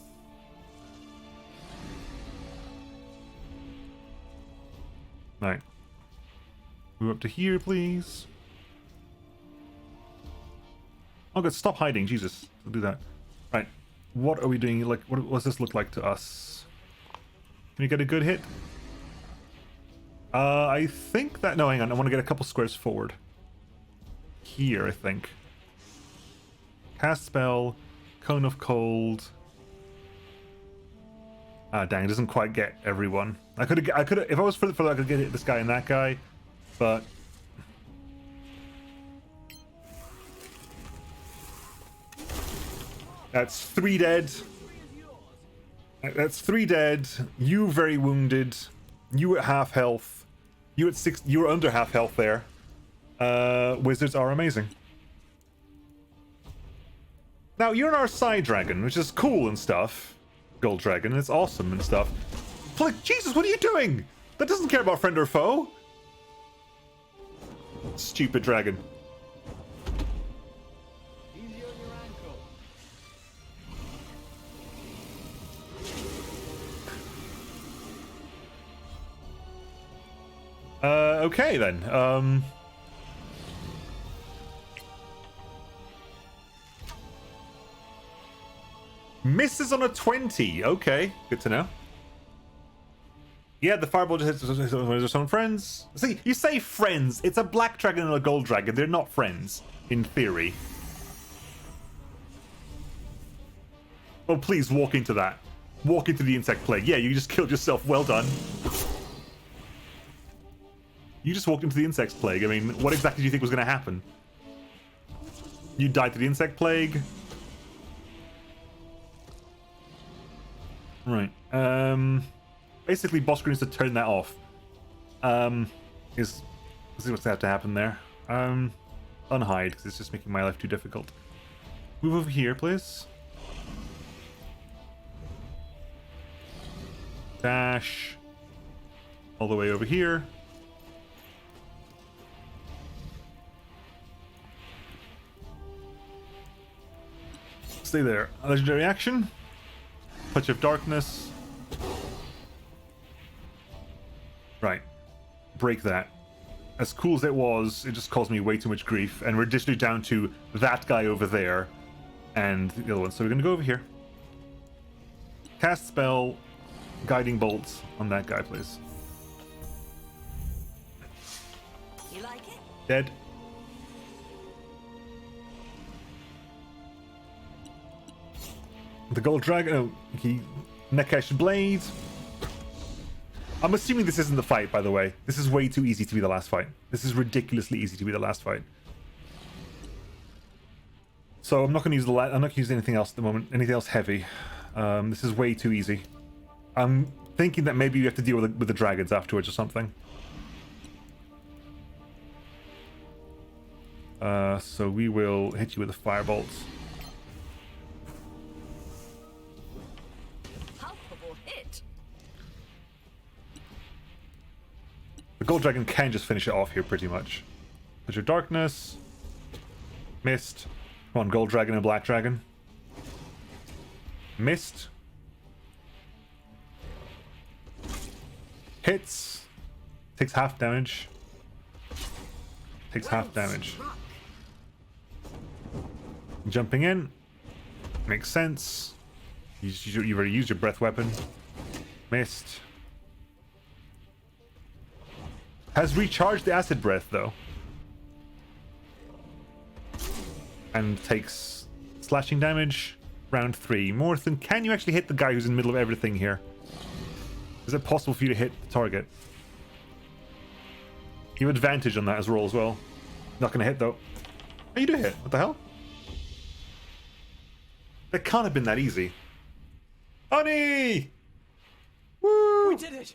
Right. Move up to here, please. Oh, good. Stop hiding. Jesus. I'll do that. Right. What are we doing? Like, what does this look like to us? Can you get a good hit? I think that... No, hang on. I want to get a couple squares forward. Here, I think. Cast spell, Cone of Cold. Ah, dang, it doesn't quite get everyone. I could have, if I was further, I could get this guy and that guy, but that's 3 dead. That's 3 dead. You very wounded. You at half health. You at 6. You were under half health there. Wizards are amazing. Now, you're our side dragon, which is cool and stuff. Gold dragon, it's awesome and stuff. But like, Jesus, what are you doing? That doesn't care about friend or foe. Stupid dragon. Easy on your ankle. Okay then. Misses on a 20. Okay, good to know. Yeah, the fireball just hits some friends. See, you say friends. It's a black dragon and a gold dragon. They're not friends, in theory. Oh, please walk into that. Walk into the insect plague. Yeah, you just killed yourself. Well done. You just walked into the insect plague. I mean, what exactly do you think was going to happen? You died to the insect plague. Right. Basically, boss screen is to turn that off. Let's see what's have to happen there. Unhide, because it's just making my life too difficult. Move over here, please. Dash. All the way over here. Stay there. Legendary action. Touch of darkness. Right. Break that. As cool as it was, it just caused me way too much grief. And we're additionally down to that guy over there and the other one. So we're going to go over here. Cast spell, guiding bolts on that guy, please. You like it? Dead. The gold dragon. Oh, he Nekesh blade. I'm assuming this isn't the fight, by the way. This is way too easy to be the last fight. This is ridiculously easy to be the last fight. So I'm not going to use I'm not going to use anything else at the moment. Anything else heavy. This is way too easy. I'm thinking that maybe you have to deal with the dragons afterwards or something. So we will hit you with a firebolt. Palpable hit. The gold dragon can just finish it off here pretty much. There's your darkness. Mist. Come on, gold dragon and black dragon. Mist. Hits. Takes half damage. Takes half damage. Jumping in. Makes sense. You already used your breath weapon. Missed. Has recharged the acid breath though. And takes slashing damage. Round 3. Morthen, can you actually hit the guy who's in the middle of everything here? Is it possible for you to hit the target? You have advantage on that as roll as well. Not gonna hit though. Oh, you do hit. What the hell? That can't have been that easy. Honey! Woo! We did it!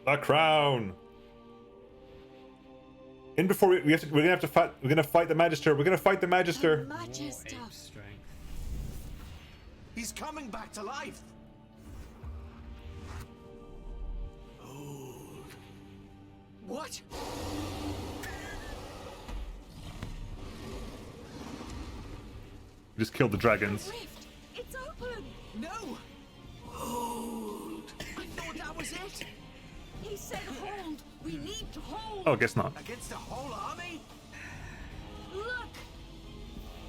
The crown. In before we're gonna have to fight. We're gonna fight the Magister. We're gonna fight the Magister. Magister. Strength. He's coming back to life. What? We just killed the dragons. Rift. It's open. No! Hold. I thought that was it. He said hold. We need to hold. Oh, I guess not. Against the whole army? Look.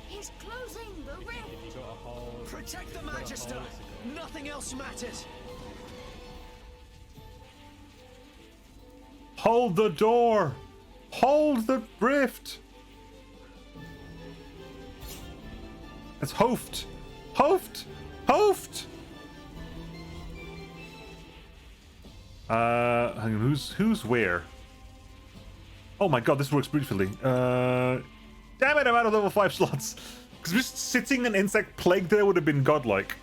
He's closing the rift. You got a hole. Protect the Magister. Nothing else matters. Hold the door. Hold the rift! It's hoofed! Hoofed! Hoofed! Hang on, who's where? Oh my god, this works beautifully. Damn it, I'm out of level 5 slots. Because just sitting an insect plague there would have been godlike.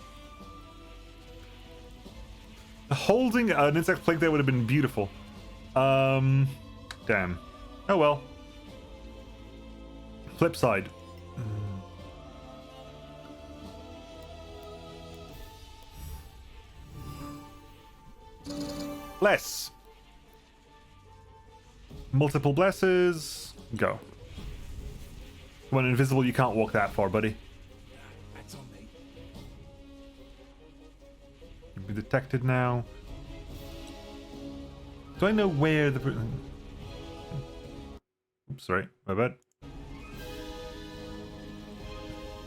Holding an insect plague there would have been beautiful. Damn. Oh well. Flip side. Bless. Multiple blesses. Go. When invisible, you can't walk that far, buddy. That's on me. You'll be detected now. Do I know where the... Oops, sorry. My bad.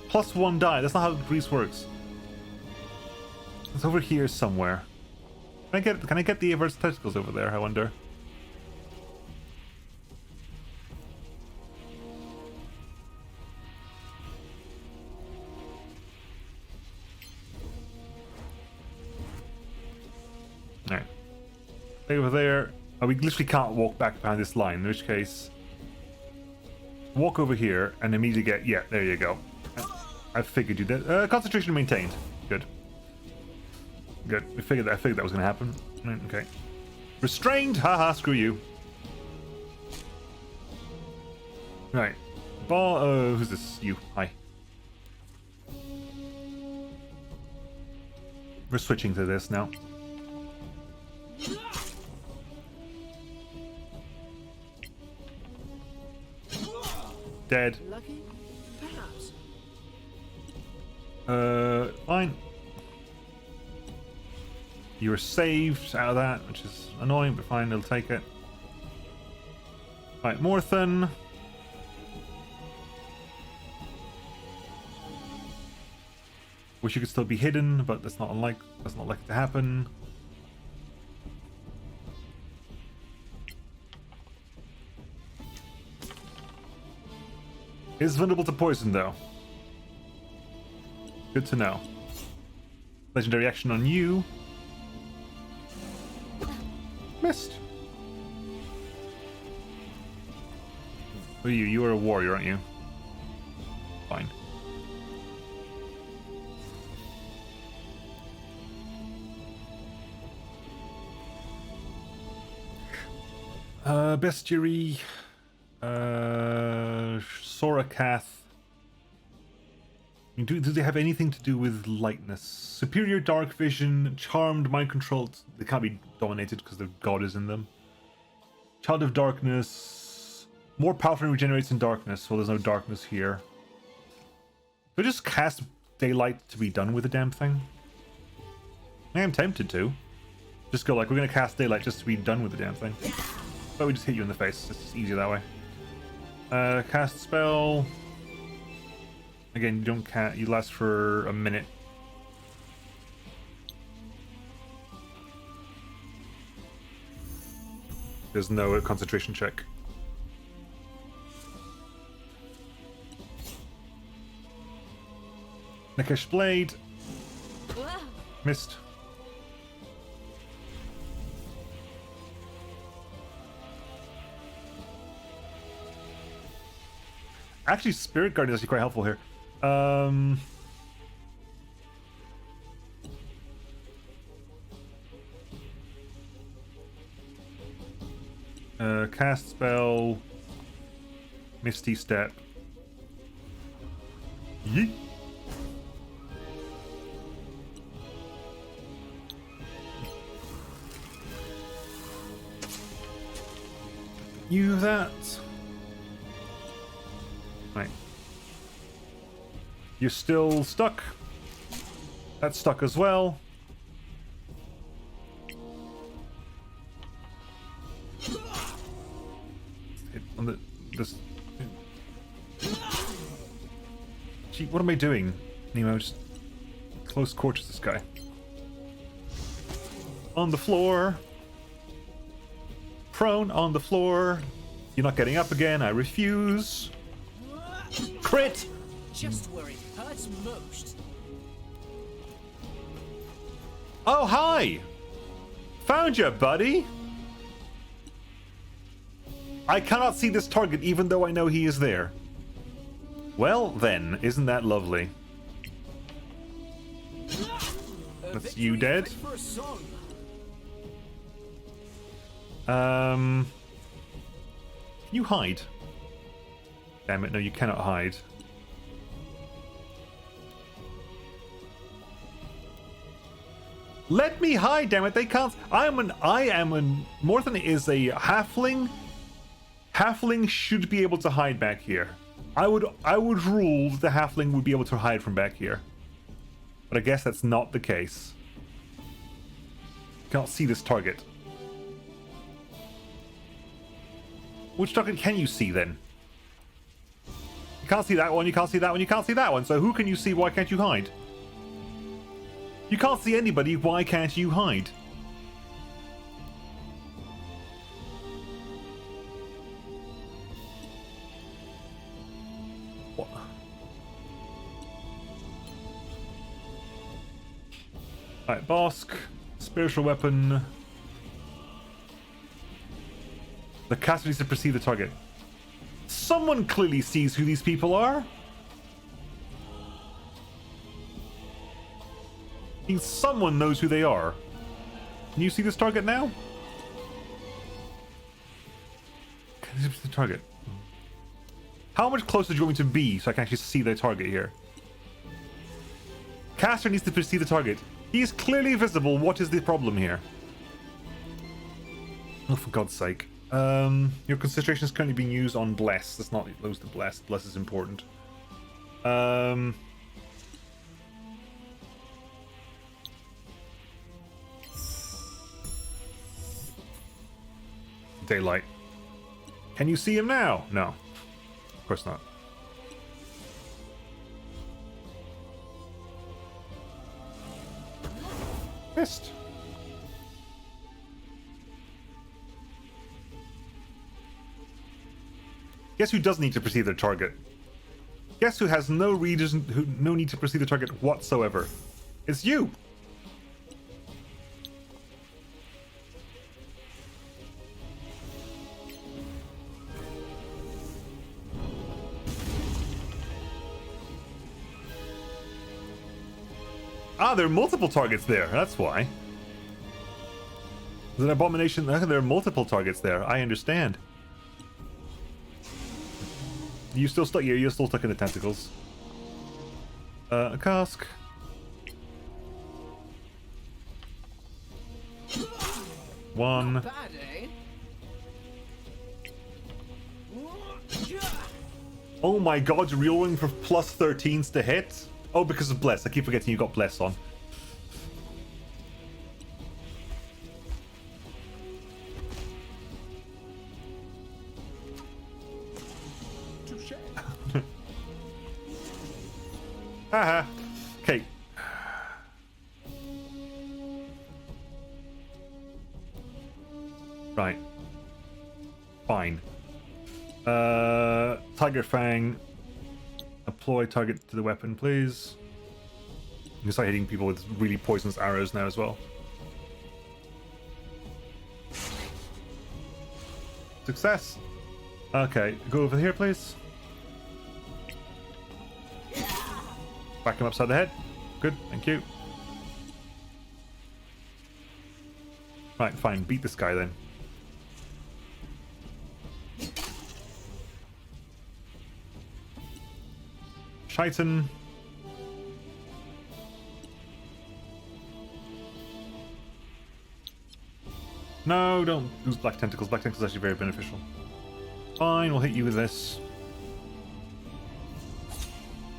+1 die. That's not how grease works. It's over here somewhere. Can I get the averse testicles over there, I wonder? Alright. Stay over there. Oh, we literally can't walk back behind this line, in which case... Walk over here and immediately get... Yeah, there you go. I figured you did. Concentration maintained. Good. Good. I figured that was going to happen. Okay. Restrained. Haha. Screw you. Right. Ball. Who's this? You. Hi. We're switching to this now. Dead. Lucky? Perhaps. Fine. You were saved out of that, which is annoying, but fine, they'll take it. Right, Morthen. Wish you could still be hidden, but that's not likely to happen. Is vulnerable to poison though. Good to know. Legendary action on you. Missed. Who are you? You are a warrior, aren't you? Fine. Bestiary. Sorakath. Do they have anything to do with lightness? Superior dark vision, charmed, mind controlled. They can't be dominated because the god is in them. Child of darkness. More powerful and regenerates in darkness. Well, there's no darkness here. Do I just cast daylight to be done with the damn thing? I am tempted to. Just go like, we're going to cast daylight just to be done with the damn thing. But we just hit you in the face. It's just easier that way. Cast spell. Again, you don't you last for a minute. There's no concentration check. Nikesh Blade. Missed. Actually, Spirit Guardian is actually quite helpful here. Cast spell. Misty Step. Yeet. Use that. Right. You're still stuck. That's stuck as well. Hit on this. Gee, what am I doing? Nemo, just close quarters this guy. On the floor. Prone on the floor. You're not getting up again. I refuse. Crit! Just where it hurts most. Oh, hi! Found you, buddy! I cannot see this target even though I know he is there. Well, then, isn't that lovely? That's you dead. For a song. Can you hide? Damn it, no, you cannot hide. Let me hide, damn it, they can't. I am an, more than is a halfling. Halfling should be able to hide back here. I would rule that the halfling would be able to hide from back here. But I guess that's not the case. Can't see this target. Which target can you see then? You can't see that one, you can't see that one, you can't see that one. So who can you see? Why can't you hide? You can't see anybody, why can't you hide? What? Alright, Bosk. Spiritual weapon. The caster needs to perceive the target. Someone clearly sees who these people are. I mean, someone knows who they are. Can you see this target now? Can you see the target? How much closer do you want me to be so I can actually see the target here? Caster needs to perceive the target. He is clearly visible. What is the problem here? Oh, for God's sake. Your concentration is currently being used on Bless. Let's not lose the Bless. Bless is important. Daylight. Can you see him now? No. Of course not. Missed. Guess who doesn't need to perceive their target? Guess who has no reason, no need to perceive the target whatsoever? It's you! Ah, there are multiple targets there, that's why. There's an abomination, there are multiple targets there, I understand. You still stuck here, you're still stuck in the tentacles. A cask. One. Bad, eh? Oh my god, you're rolling for plus 13s to hit? Oh, because of Bless. I keep forgetting you got Bless on. Haha. Okay. Right. Fine. Tiger Fang. Apply target to the weapon, please. You can start hitting people with really poisonous arrows now as well. Success. Okay, go over here, please. Back him upside the head. Good, thank you. Right, fine. Beat this guy then. Shaitan. No, don't use Black Tentacles. Black Tentacles are actually very beneficial. Fine, we'll hit you with this.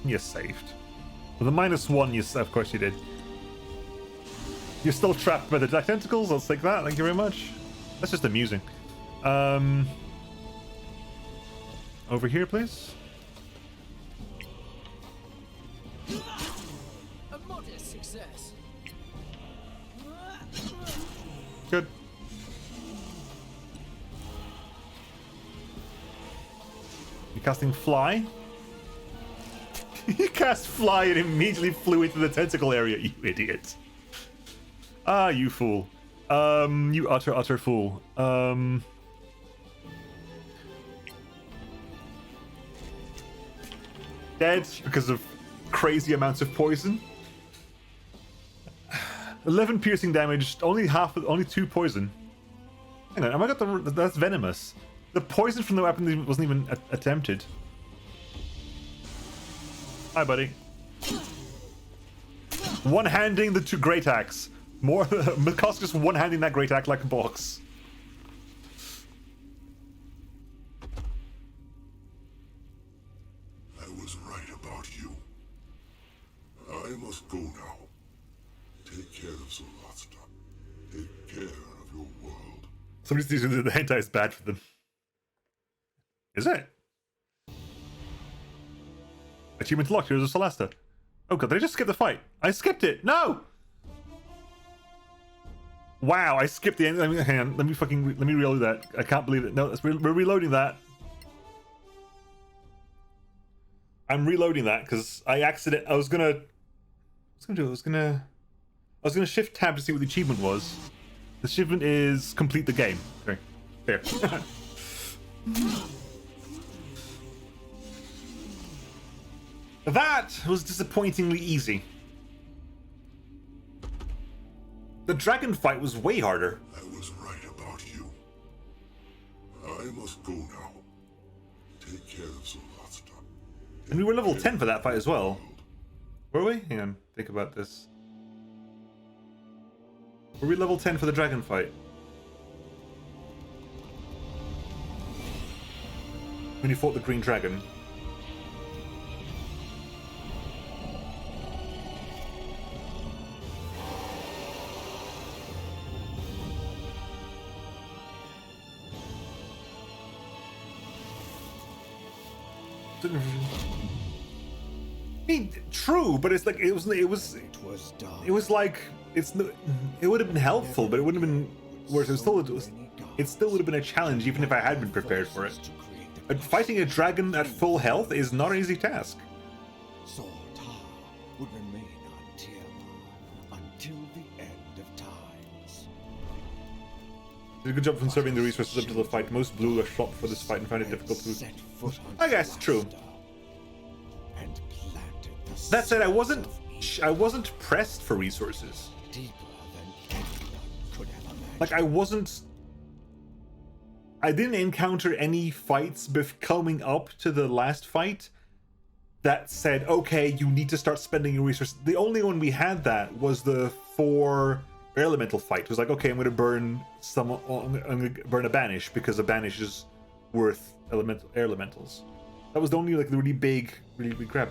You're saved. With a -1, yes, of course you did. You're still trapped by the Black Tentacles. I'll take that. Thank you very much. That's just amusing. Over here, please. A modest success. Good. You're casting Fly. You cast Fly and immediately flew into the tentacle area, you idiot. Ah, you fool. You utter fool. Dead because of crazy amounts of poison. 11 piercing damage, only 2 poison. Hang on, have I got that's venomous. The poison from the weapon wasn't even attempted. Hi, buddy. One-handing the 2 great axe. More Mikosk just one-handing that great axe like a box. I was right about you. I must go now. Take care of Solasta. Take care of your world. Somebody's using the hentai is bad for them. Is it? Achievement locked. Here's a Solasta. Oh god, did I just skip the fight? I skipped it. No. Wow, I skipped the end. Hang on. Let me reload that. I can't believe it. No, we're reloading that. I'm reloading that because I was gonna shift tab to see what the achievement was. The achievement is complete the game. Okay, fair. That was disappointingly easy. The dragon fight was way harder. I was right about you. I must go now. Take care of Solasta. And we were level 10 for that fight as well. Were we? Hang on, think about this. Were we level 10 for the dragon fight? When you fought the green dragon. I mean, true, but it's like it was like it would have been helpful, but it wouldn't have been worse. It still would have been a challenge, even if I had been prepared for it. But fighting a dragon at full health is not an easy task. Would remain on Tiamat until the end of times. Did a good job conserving the resources up to the fight. Most blue are shot for this fight and find it difficult to... I guess, true. That said, I wasn't pressed for resources. Like, I didn't encounter any fights coming up to the last fight that said, okay, you need to start spending your resources. The only one we had that was the 4 air elemental fight. It was like, okay, I'm gonna burn a banish because a banish is worth air elementals. That was the only like the really big grab.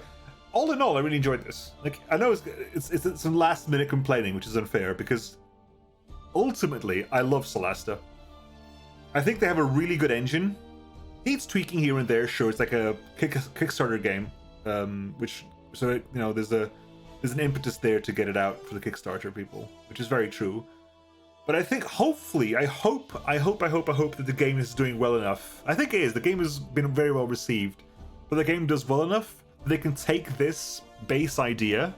All in all, I really enjoyed this. Like, I know it's some last minute complaining, which is unfair because ultimately I love Solasta. I think they have a really good engine. Needs tweaking here and there. Sure, it's like a Kickstarter game, there's an impetus there to get it out for the Kickstarter people, which is very true. But I think hopefully, I hope that the game is doing well enough. I think it is. The game has been very well received, but the game does well enough that they can take this base idea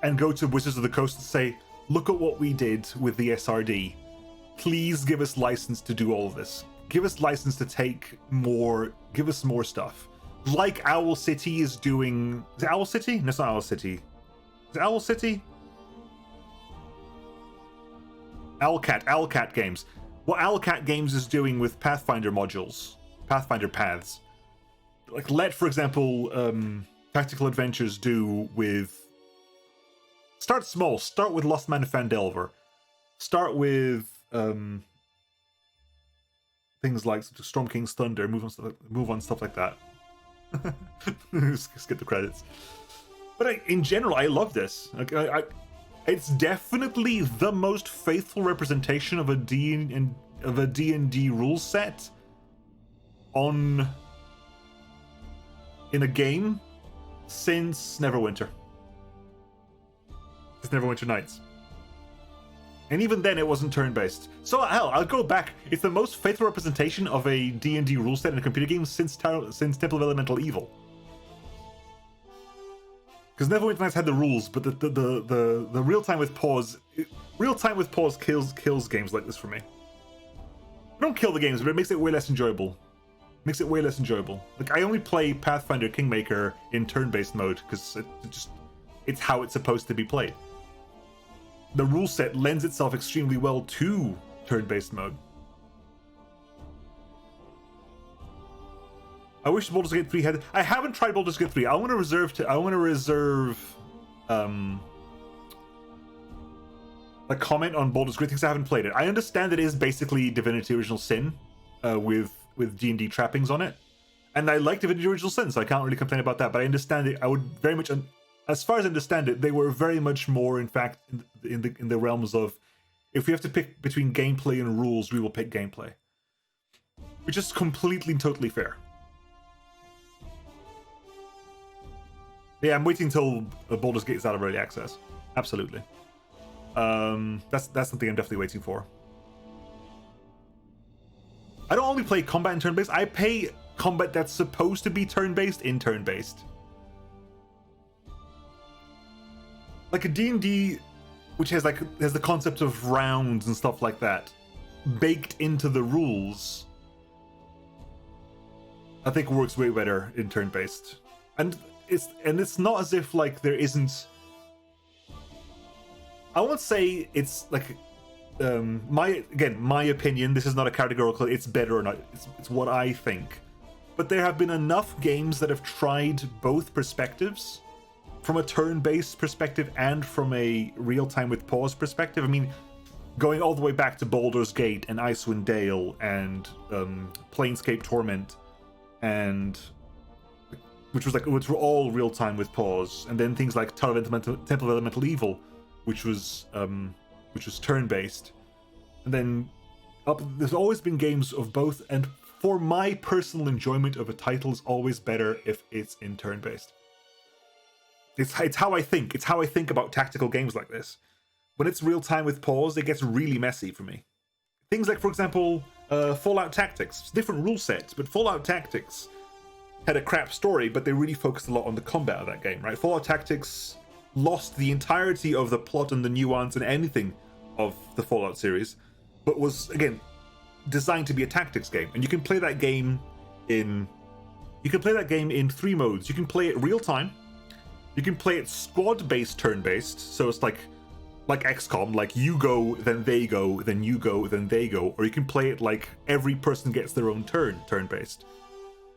and go to Wizards of the Coast and say, look at what we did with the SRD. Please give us license to do all of this. Give us license to take more, give us more stuff. Like Owl City is doing... Is it Owl City? No, it's not Owl City. Is it Owl City? Owlcat Games. What Owlcat Games is doing with Pathfinder modules. Pathfinder paths. Like, let, for example, Tactical Adventures do with... Start small. Start with Lost Man of Phandelver. Start with... things like Storm King's Thunder, move on stuff like that. Skip the credits. But in general, I love this. It's definitely the most faithful representation of a D&D rule set in a game since Neverwinter. It's Neverwinter Nights. And even then, it wasn't turn-based. So, hell, I'll go back. It's the most faithful representation of a D&D rule set in a computer game since Temple of Elemental Evil. Because Neverwinter Nights had the rules, but the real-time with pause... Real-time with pause kills games like this for me. It don't kill the games, but it makes it way less enjoyable. Makes it way less enjoyable. Like, I only play Pathfinder Kingmaker in turn-based mode, because it's how it's supposed to be played. The rule set lends itself extremely well to turn-based mode. I wish Baldur's Gate 3 had... I haven't tried Baldur's Gate 3. I want to reserve a comment on Baldur's Gate because I haven't played it. I understand it is basically Divinity Original Sin with D&D trappings on it. And I like Divinity Original Sin, so I can't really complain about that. But I understand it. I would very much... As far as I understand it, they were very much more, in fact, in the realms of, if we have to pick between gameplay and rules, we will pick gameplay. Which is completely and totally fair. Yeah, I'm waiting until Baldur's Gate is out of early access. Absolutely. That's something I'm definitely waiting for. I don't only play combat in turn-based, I play combat that's supposed to be turn-based in turn-based. Like a D&D, which has the concept of rounds and stuff like that, baked into the rules, I think works way better in turn-based. And it's not as if like there isn't. I won't say it's like my opinion. This is not a categorical. It's better or not. It's what I think. But there have been enough games that have tried both perspectives. From a turn-based perspective and from a real-time with pause perspective. I mean, going all the way back to Baldur's Gate and Icewind Dale and Planescape Torment, and which were all real-time with pause, and then things like Temple of Elemental Evil, which was turn-based, and then there's always been games of both. And for my personal enjoyment of a title, is always better if it's in turn-based. It's how I think. It's how I think about tactical games like this. When it's real-time with pause, it gets really messy for me. Things like, for example, Fallout Tactics. Different rule sets, but Fallout Tactics had a crap story, but they really focused a lot on the combat of that game, right? Fallout Tactics lost the entirety of the plot and the nuance and anything of the Fallout series, but was, again, designed to be a tactics game. And you can play that game in 3 modes. You can play it real-time. You can play it squad-based, turn-based, so it's like XCOM, like you go, then they go, then you go, then they go, or you can play it like every person gets their own turn-based.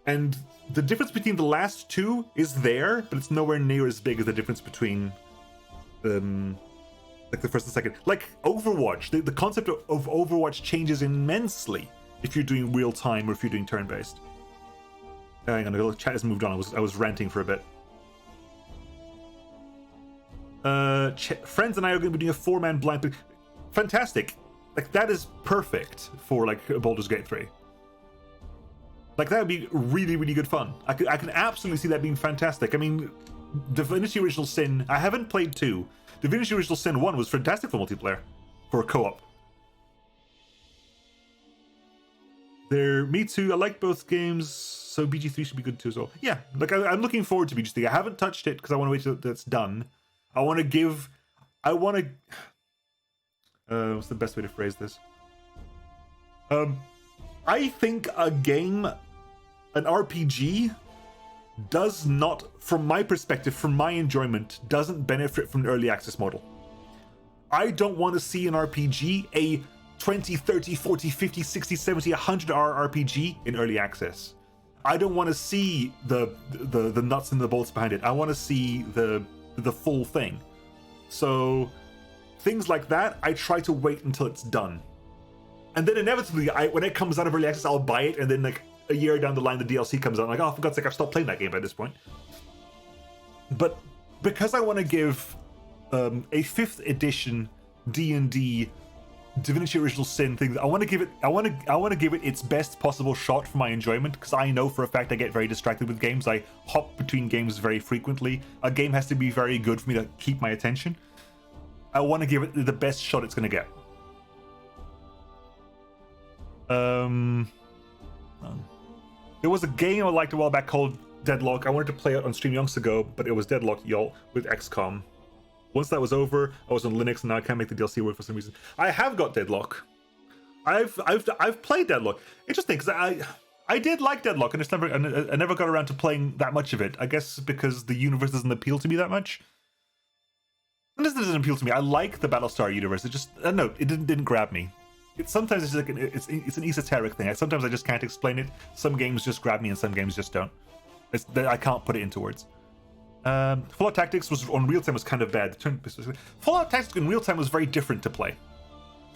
And the difference between the last two is there, but it's nowhere near as big as the difference between like the first and second. Like Overwatch, the concept of Overwatch changes immensely if you're doing real-time or if you're doing turn-based. Hang on, the chat has moved on. I was ranting for a bit. Friends and I are going to be doing a 4-man blind. Fantastic. Like, that is perfect for, like, Baldur's Gate 3. Like, that would be really, really good fun. I can absolutely see that being fantastic. I mean, Divinity Original Sin, I haven't played 2. Divinity Original Sin 1 was fantastic for multiplayer. For co-op. Me too. I like both games, so BG3 should be good too as well. Yeah, like, I'm looking forward to BG3. I haven't touched it because I want to wait till that's done. What's the best way to phrase this? I think an RPG, does not, from my perspective, from my enjoyment, doesn't benefit from the early access model. I don't want to see an RPG, a 20, 30, 40, 50, 60, 70, 100 hour RPG in early access. I don't want to see the nuts and the bolts behind it. I want to see the full thing. So things like that, I try to wait until it's done. And then inevitably, when it comes out of early access, I'll buy it, and then like a year down the line, the DLC comes out, I'm like, oh, for God's sake, I've stopped playing that game by this point. But because I want to give a 5th edition D&D Divinity Original Sin thing, I want to give it its best possible shot for my enjoyment, because I know for a fact I get very distracted with games. I hop between games very frequently. A game has to be very good for me to keep my attention. I want to give it the best shot it's going to get. Um, there was a game I liked a while back called Deadlock. I wanted to play it on stream yonks ago, but it was Deadlock, y'all, with XCOM. Once that was over, I was on Linux, and now I can't make the DLC work for some reason. I have got Deadlock. I've played Deadlock. Interesting, because I did like Deadlock, and I never got around to playing that much of it. I guess because the universe doesn't appeal to me that much. And this doesn't appeal to me. I like the Battlestar universe. It just, I don't know, it didn't grab me. Sometimes it's like it's an esoteric thing. Sometimes I just can't explain it. Some games just grab me, and some games just don't. I can't put it into words. Fallout Tactics was on real time was kind of bad. Fallout Tactics in real time was very different to play.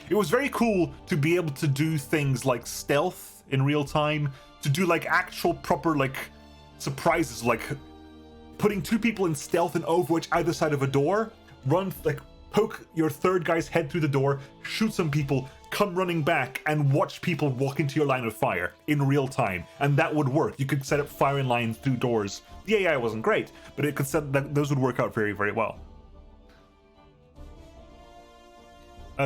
It was very cool to be able to do things like stealth in real time, to do like actual proper like surprises, like putting two people in stealth in Overwatch either side of a door, run like poke your third guy's head through the door, shoot some people, come running back, and watch people walk into your line of fire in real time, and that would work. You could set up firing lines through doors. The AI wasn't great, but it could set that those would work out very, very well.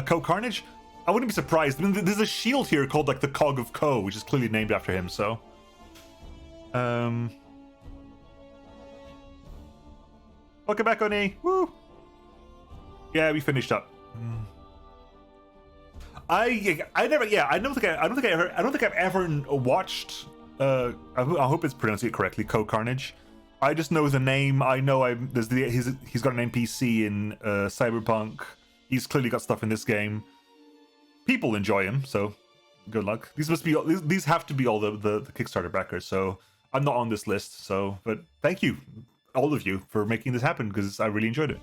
Co Carnage? I wouldn't be surprised. I mean, there's a shield here called like the Cog of Co, which is clearly named after him. So, welcome back, Oni. Woo! Yeah, we finished up. I don't think I've ever watched. I hope it's pronounced it correctly. Co Carnage. I just know the name. I know he's got an NPC in Cyberpunk. He's clearly got stuff in this game. People enjoy him, so good luck. These have to be all the Kickstarter backers. So I'm not on this list. So, but thank you, all of you, for making this happen because I really enjoyed it.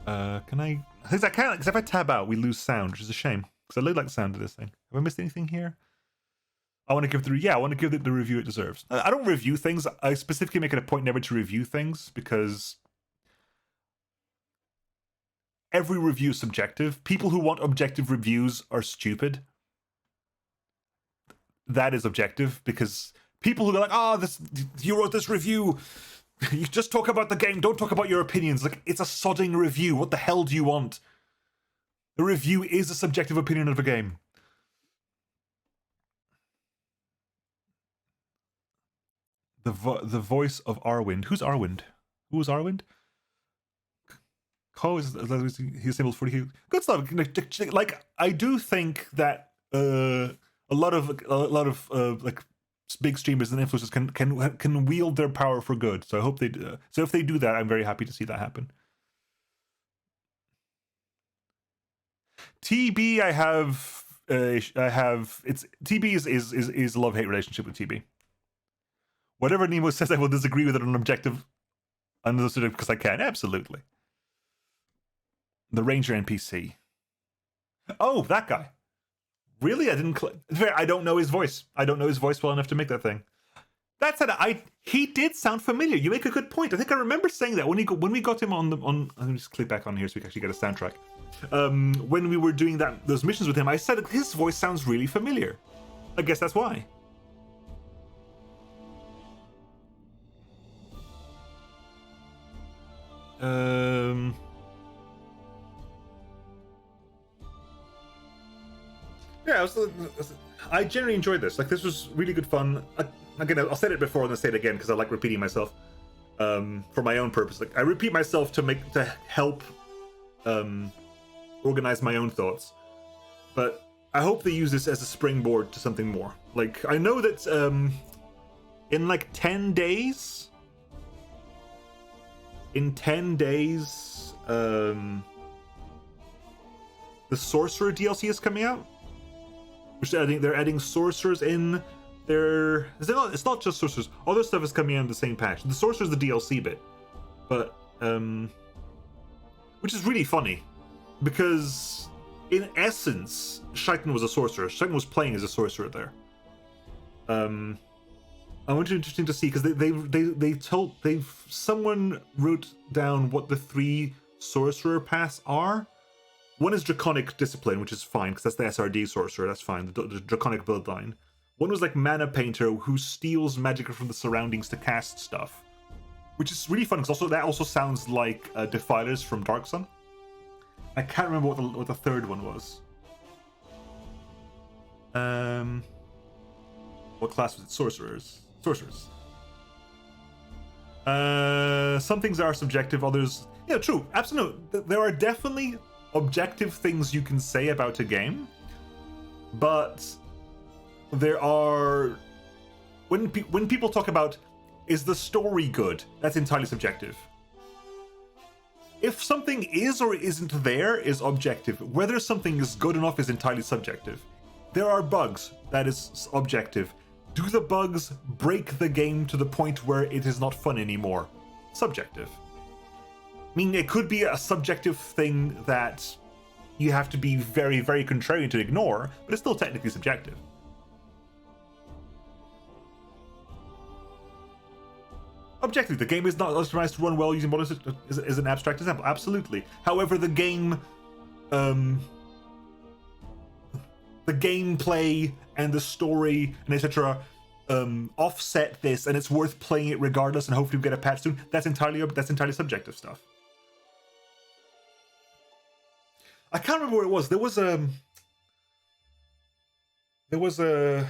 Can I? Because I can't. Because if I tab out, we lose sound, which is a shame. Because I really like the sound of this thing. Have I missed anything here? I want to give it the review it deserves. I don't review things. I specifically make it a point never to review things because every review is subjective. People who want objective reviews are stupid. That is objective because people who are like, you wrote this review. You just talk about the game. Don't talk about your opinions. Like, it's a sodding review. What the hell do you want? The review is a subjective opinion of a game. The voice of Arwind. Who's Arwind? Who is Arwind? How is he's able for you? Good stuff. Like, I do think that a lot of like big streamers and influencers can wield their power for good. So I hope they do. So if they do that, I'm very happy to see that happen. TB, I have it's TB is a love-hate relationship with TB. Whatever Nemo says, I will disagree with it on an objective, understood because I can. Absolutely. The Ranger NPC. Oh, that guy. Really? I didn't. I don't know his voice. I don't know his voice well enough to make that thing. That said, he did sound familiar. You make a good point. I think I remember saying that when we got him on. Let me just click back on here so we can actually get a soundtrack. When we were doing those missions with him, I said his voice sounds really familiar. I guess that's why. Yeah, I generally enjoyed this. Like, this was really good fun. Again, I'll say it before, I'm gonna say it again because I like repeating myself for my own purpose. Like, I repeat myself to help organize my own thoughts. But I hope they use this as a springboard to something more. Like, I know that in like 10 days. In 10 days, the Sorcerer DLC is coming out. Which they're adding sorcerers in their. It's not just sorcerers. Other stuff is coming out in the same patch. The sorcerer is the DLC bit, but which is really funny because in essence, Shaitan was a sorcerer. Shaitan was playing as a sorcerer there. I want you interesting to see because someone wrote down what the 3 sorcerer paths are. One is Draconic Discipline, which is fine because that's the SRD sorcerer. That's fine. The Draconic Bloodline. One was like Mana Painter, who steals magic from the surroundings to cast stuff, which is really fun because that also sounds like Defilers from Dark Sun. I can't remember what the third one was. What class was it? Sorcerers. Sorcerers. Some things are subjective, others... Yeah, true. Absolutely. There are definitely objective things you can say about a game, but there are... When people talk about, is the story good? That's entirely subjective. If something is or isn't there is objective. Whether something is good enough is entirely subjective. There are bugs. That is objective. Do the bugs break the game to the point where it is not fun anymore? Subjective. I mean, it could be a subjective thing that you have to be very, very contrarian to ignore, but it's still technically subjective. Objectively, the game is not optimized to run well using modern is an abstract example. Absolutely. However, the game, the gameplay and the story and etc. Offset this, and it's worth playing it regardless. And hopefully we get a patch soon. That's entirely subjective stuff. I can't remember where it was. There was a whatchamacallit,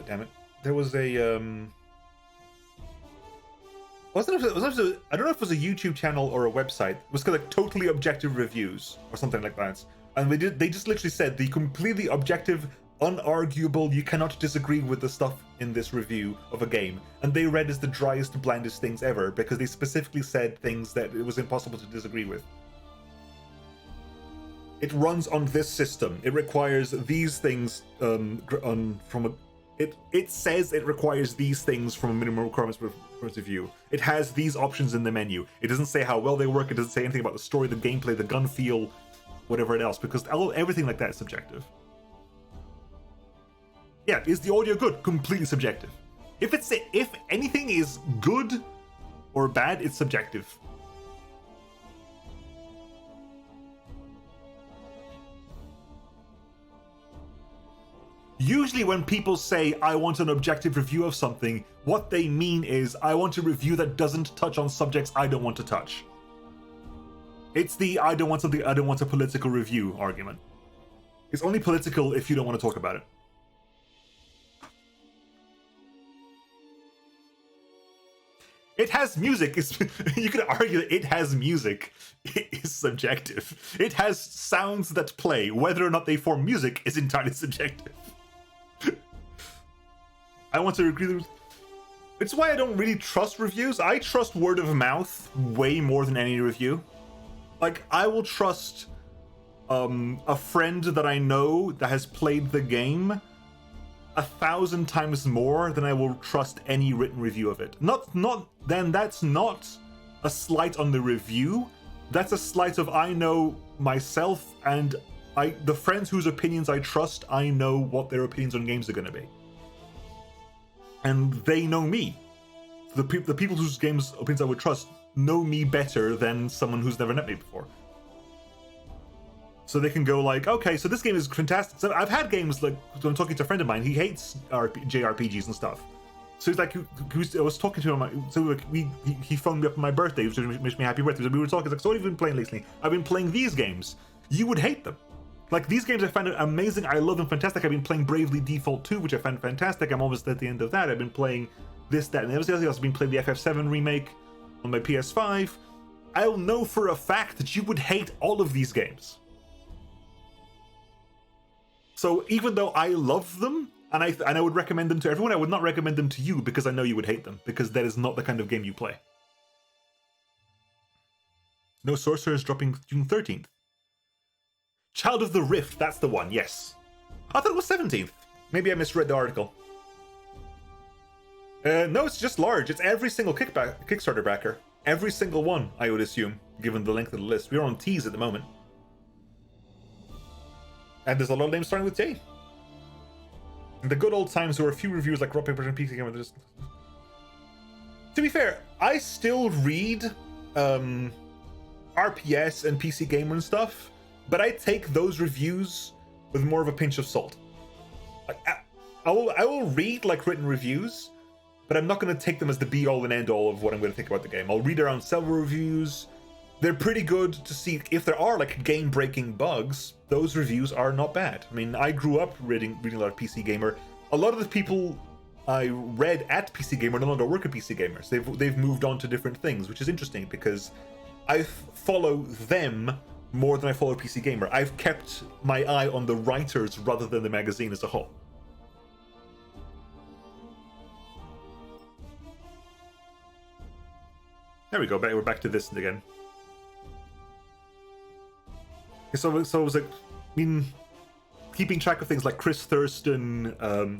damn it. There was a I don't know if it was a YouTube channel or a website. It was kind of like totally objective reviews or something like that. And they just literally said the completely objective, unarguable, you cannot disagree with the stuff in this review of a game. And they read as the driest, blandest things ever because they specifically said things that it was impossible to disagree with. It runs on this system. It requires these things It says it requires these things from a minimum requirements point of view. It has these options in the menu. It doesn't say how well they work. It doesn't say anything about the story, the gameplay, the gun feel, whatever else, because everything like that is subjective. Yeah, is the audio good? Completely subjective. If anything is good or bad, it's subjective. Usually when people say, I want an objective review of something, what they mean is, I want a review that doesn't touch on subjects I don't want to touch. It's the I don't want a political review argument. It's only political if you don't want to talk about it. It has music. You could argue that it has music. It is subjective. It has sounds that play. Whether or not they form music is entirely subjective. I want to agree with... It's why I don't really trust reviews. I trust word of mouth way more than any review. Like, I will trust a friend that I know that has played the game 1,000 times more than I will trust any written review of it. Then that's not a slight on the review. That's a slight of I know myself and the friends whose opinions I trust, I know what their opinions on games are going to be. And they know me. The people whose games opinions I would trust know me better than someone who's never met me before. So they can go like, okay, so this game is fantastic. So I've had games like, I'm talking to a friend of mine, he hates JRPGs and stuff. So he's like, I was talking to him, so like, he phoned me up on my birthday, which wished me happy birthday. So we were talking, like, so what have you been playing lately? I've been playing these games. You would hate them. Like, these games I find amazing, I love them, fantastic. I've been playing Bravely Default 2, which I find fantastic. I'm almost at the end of that. I've been playing this, that, and everything else. I've been playing the FF7 remake on my PS5. I'll know for a fact that you would hate all of these games. So even though I love them, and I would recommend them to everyone, I would not recommend them to you because I know you would hate them, because that is not the kind of game you play. No Sorcerers dropping June 13th. Child of the Rift, that's the one, yes. I thought it was 17th. Maybe I misread the article. No, it's just large. It's every single Kickstarter backer. Every single one, I would assume, given the length of the list. We're on T's at the moment. And there's a lot of names starting with J. In the good old times, there were a few reviews like Rock, Paper, and PC Gamer. Just... To be fair, I still read RPS and PC Gamer and stuff, but I take those reviews with more of a pinch of salt. Like, I will read like written reviews, but I'm not going to take them as the be-all and end-all of what I'm going to think about the game. I'll read around several reviews, they're pretty good to see if there are like game-breaking bugs. Those reviews are not bad. I mean, I grew up reading a lot of PC Gamer. A lot of the people I read at PC Gamer no longer work at PC Gamers. They've moved on to different things, which is interesting because I follow them more than I follow PC Gamer. I've kept my eye on the writers rather than the magazine as a whole. There we go. We're back to this again. So it was like, I mean, keeping track of things like Chris Thurston,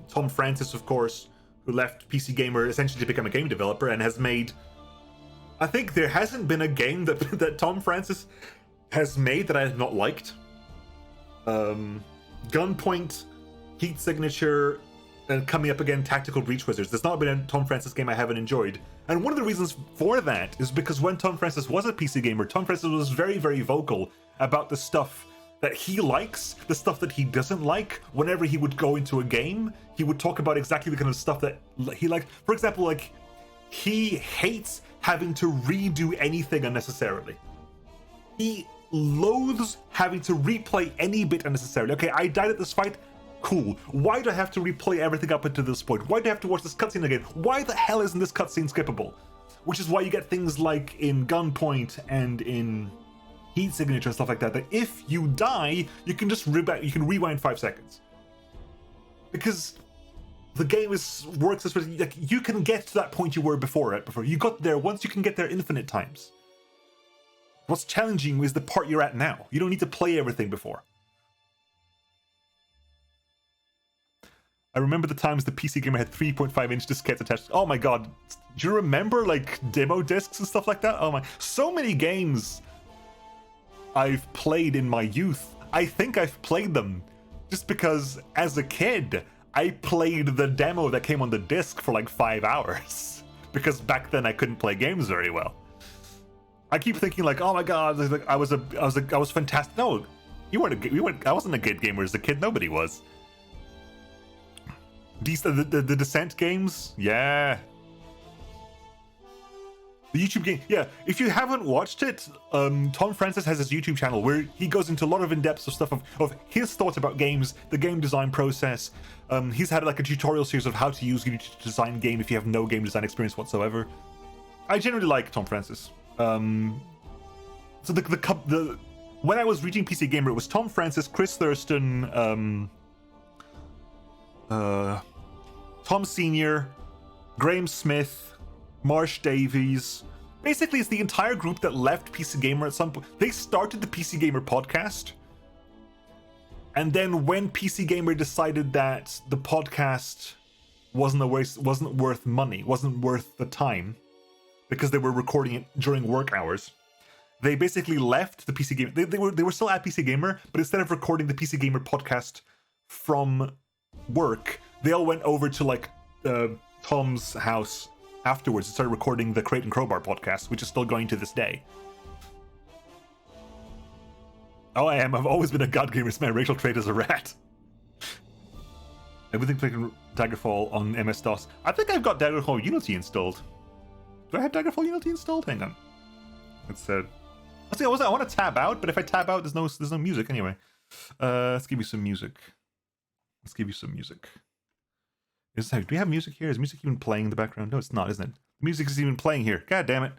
Tom Francis, of course, who left PC Gamer essentially to become a game developer and has made. I think there hasn't been a game that Tom Francis has made that I have not liked. Gunpoint, Heat Signature, and coming up again, Tactical Breach Wizards. There's not been a Tom Francis game I haven't enjoyed. And one of the reasons for that is because when Tom Francis was a PC Gamer, Tom Francis was very, very vocal about the stuff that he likes, the stuff that he doesn't like. Whenever he would go into a game, he would talk about exactly the kind of stuff that he liked. For example, like, he hates having to redo anything unnecessarily. He loathes having to replay any bit unnecessarily. Okay, I died at this fight. Cool. Why do I have to replay everything up until this point? Why do I have to watch this cutscene again? Why the hell isn't this cutscene skippable? Which is why you get things like in Gunpoint and in Heat Signature and stuff like that, that if you die, you can just rewind 5 seconds. Because the game works as like you can get to that point you were before it. Before you got there once, you can get there infinite times. What's challenging is the part you're at now. You don't need to play everything before. I remember the times the PC Gamer had 3.5-inch diskettes attached. Oh my god. Do you remember like demo discs and stuff like that? Oh my. So many games I've played in my youth. I think I've played them just because as a kid, I played the demo that came on the disc for like 5 hours. Because back then I couldn't play games very well. I keep thinking like, oh my god, like, I was fantastic. No, I wasn't a good gamer as a kid. Nobody was. The Descent games, yeah. The YouTube game, yeah. If you haven't watched it, Tom Francis has his YouTube channel where he goes into a lot of in-depth stuff of his thoughts about games, the game design process. He's had like a tutorial series of how to use Unity to design game if you have no game design experience whatsoever. I generally like Tom Francis. So the when I was reading PC Gamer, it was Tom Francis, Chris Thurston, Tom Senior, Graham Smith, Marsh Davies. Basically, it's the entire group that left PC Gamer at some point. They started the PC Gamer podcast, and then when PC Gamer decided that the podcast wasn't worth money, wasn't worth the time, because they were recording it during work hours, they basically left the PC Gamer. They were still at PC Gamer, but instead of recording the PC Gamer podcast from work, they all went over to like Tom's house afterwards and started recording the Crate and Crowbar podcast, which is still going to this day. Oh, I am. I've always been a God Gamer. My racial trait is a rat. Everything playing Daggerfall on MS-DOS. I think I've got Daggerfall Unity installed. Do I have Daggerfall Unity installed? Hang on. It's I want to tab out, but if I tab out, there's no music anyway. Let's give you some music. Do we have music here? Is music even playing in the background? No, it's not, isn't it? The music isn't even playing here. God damn it.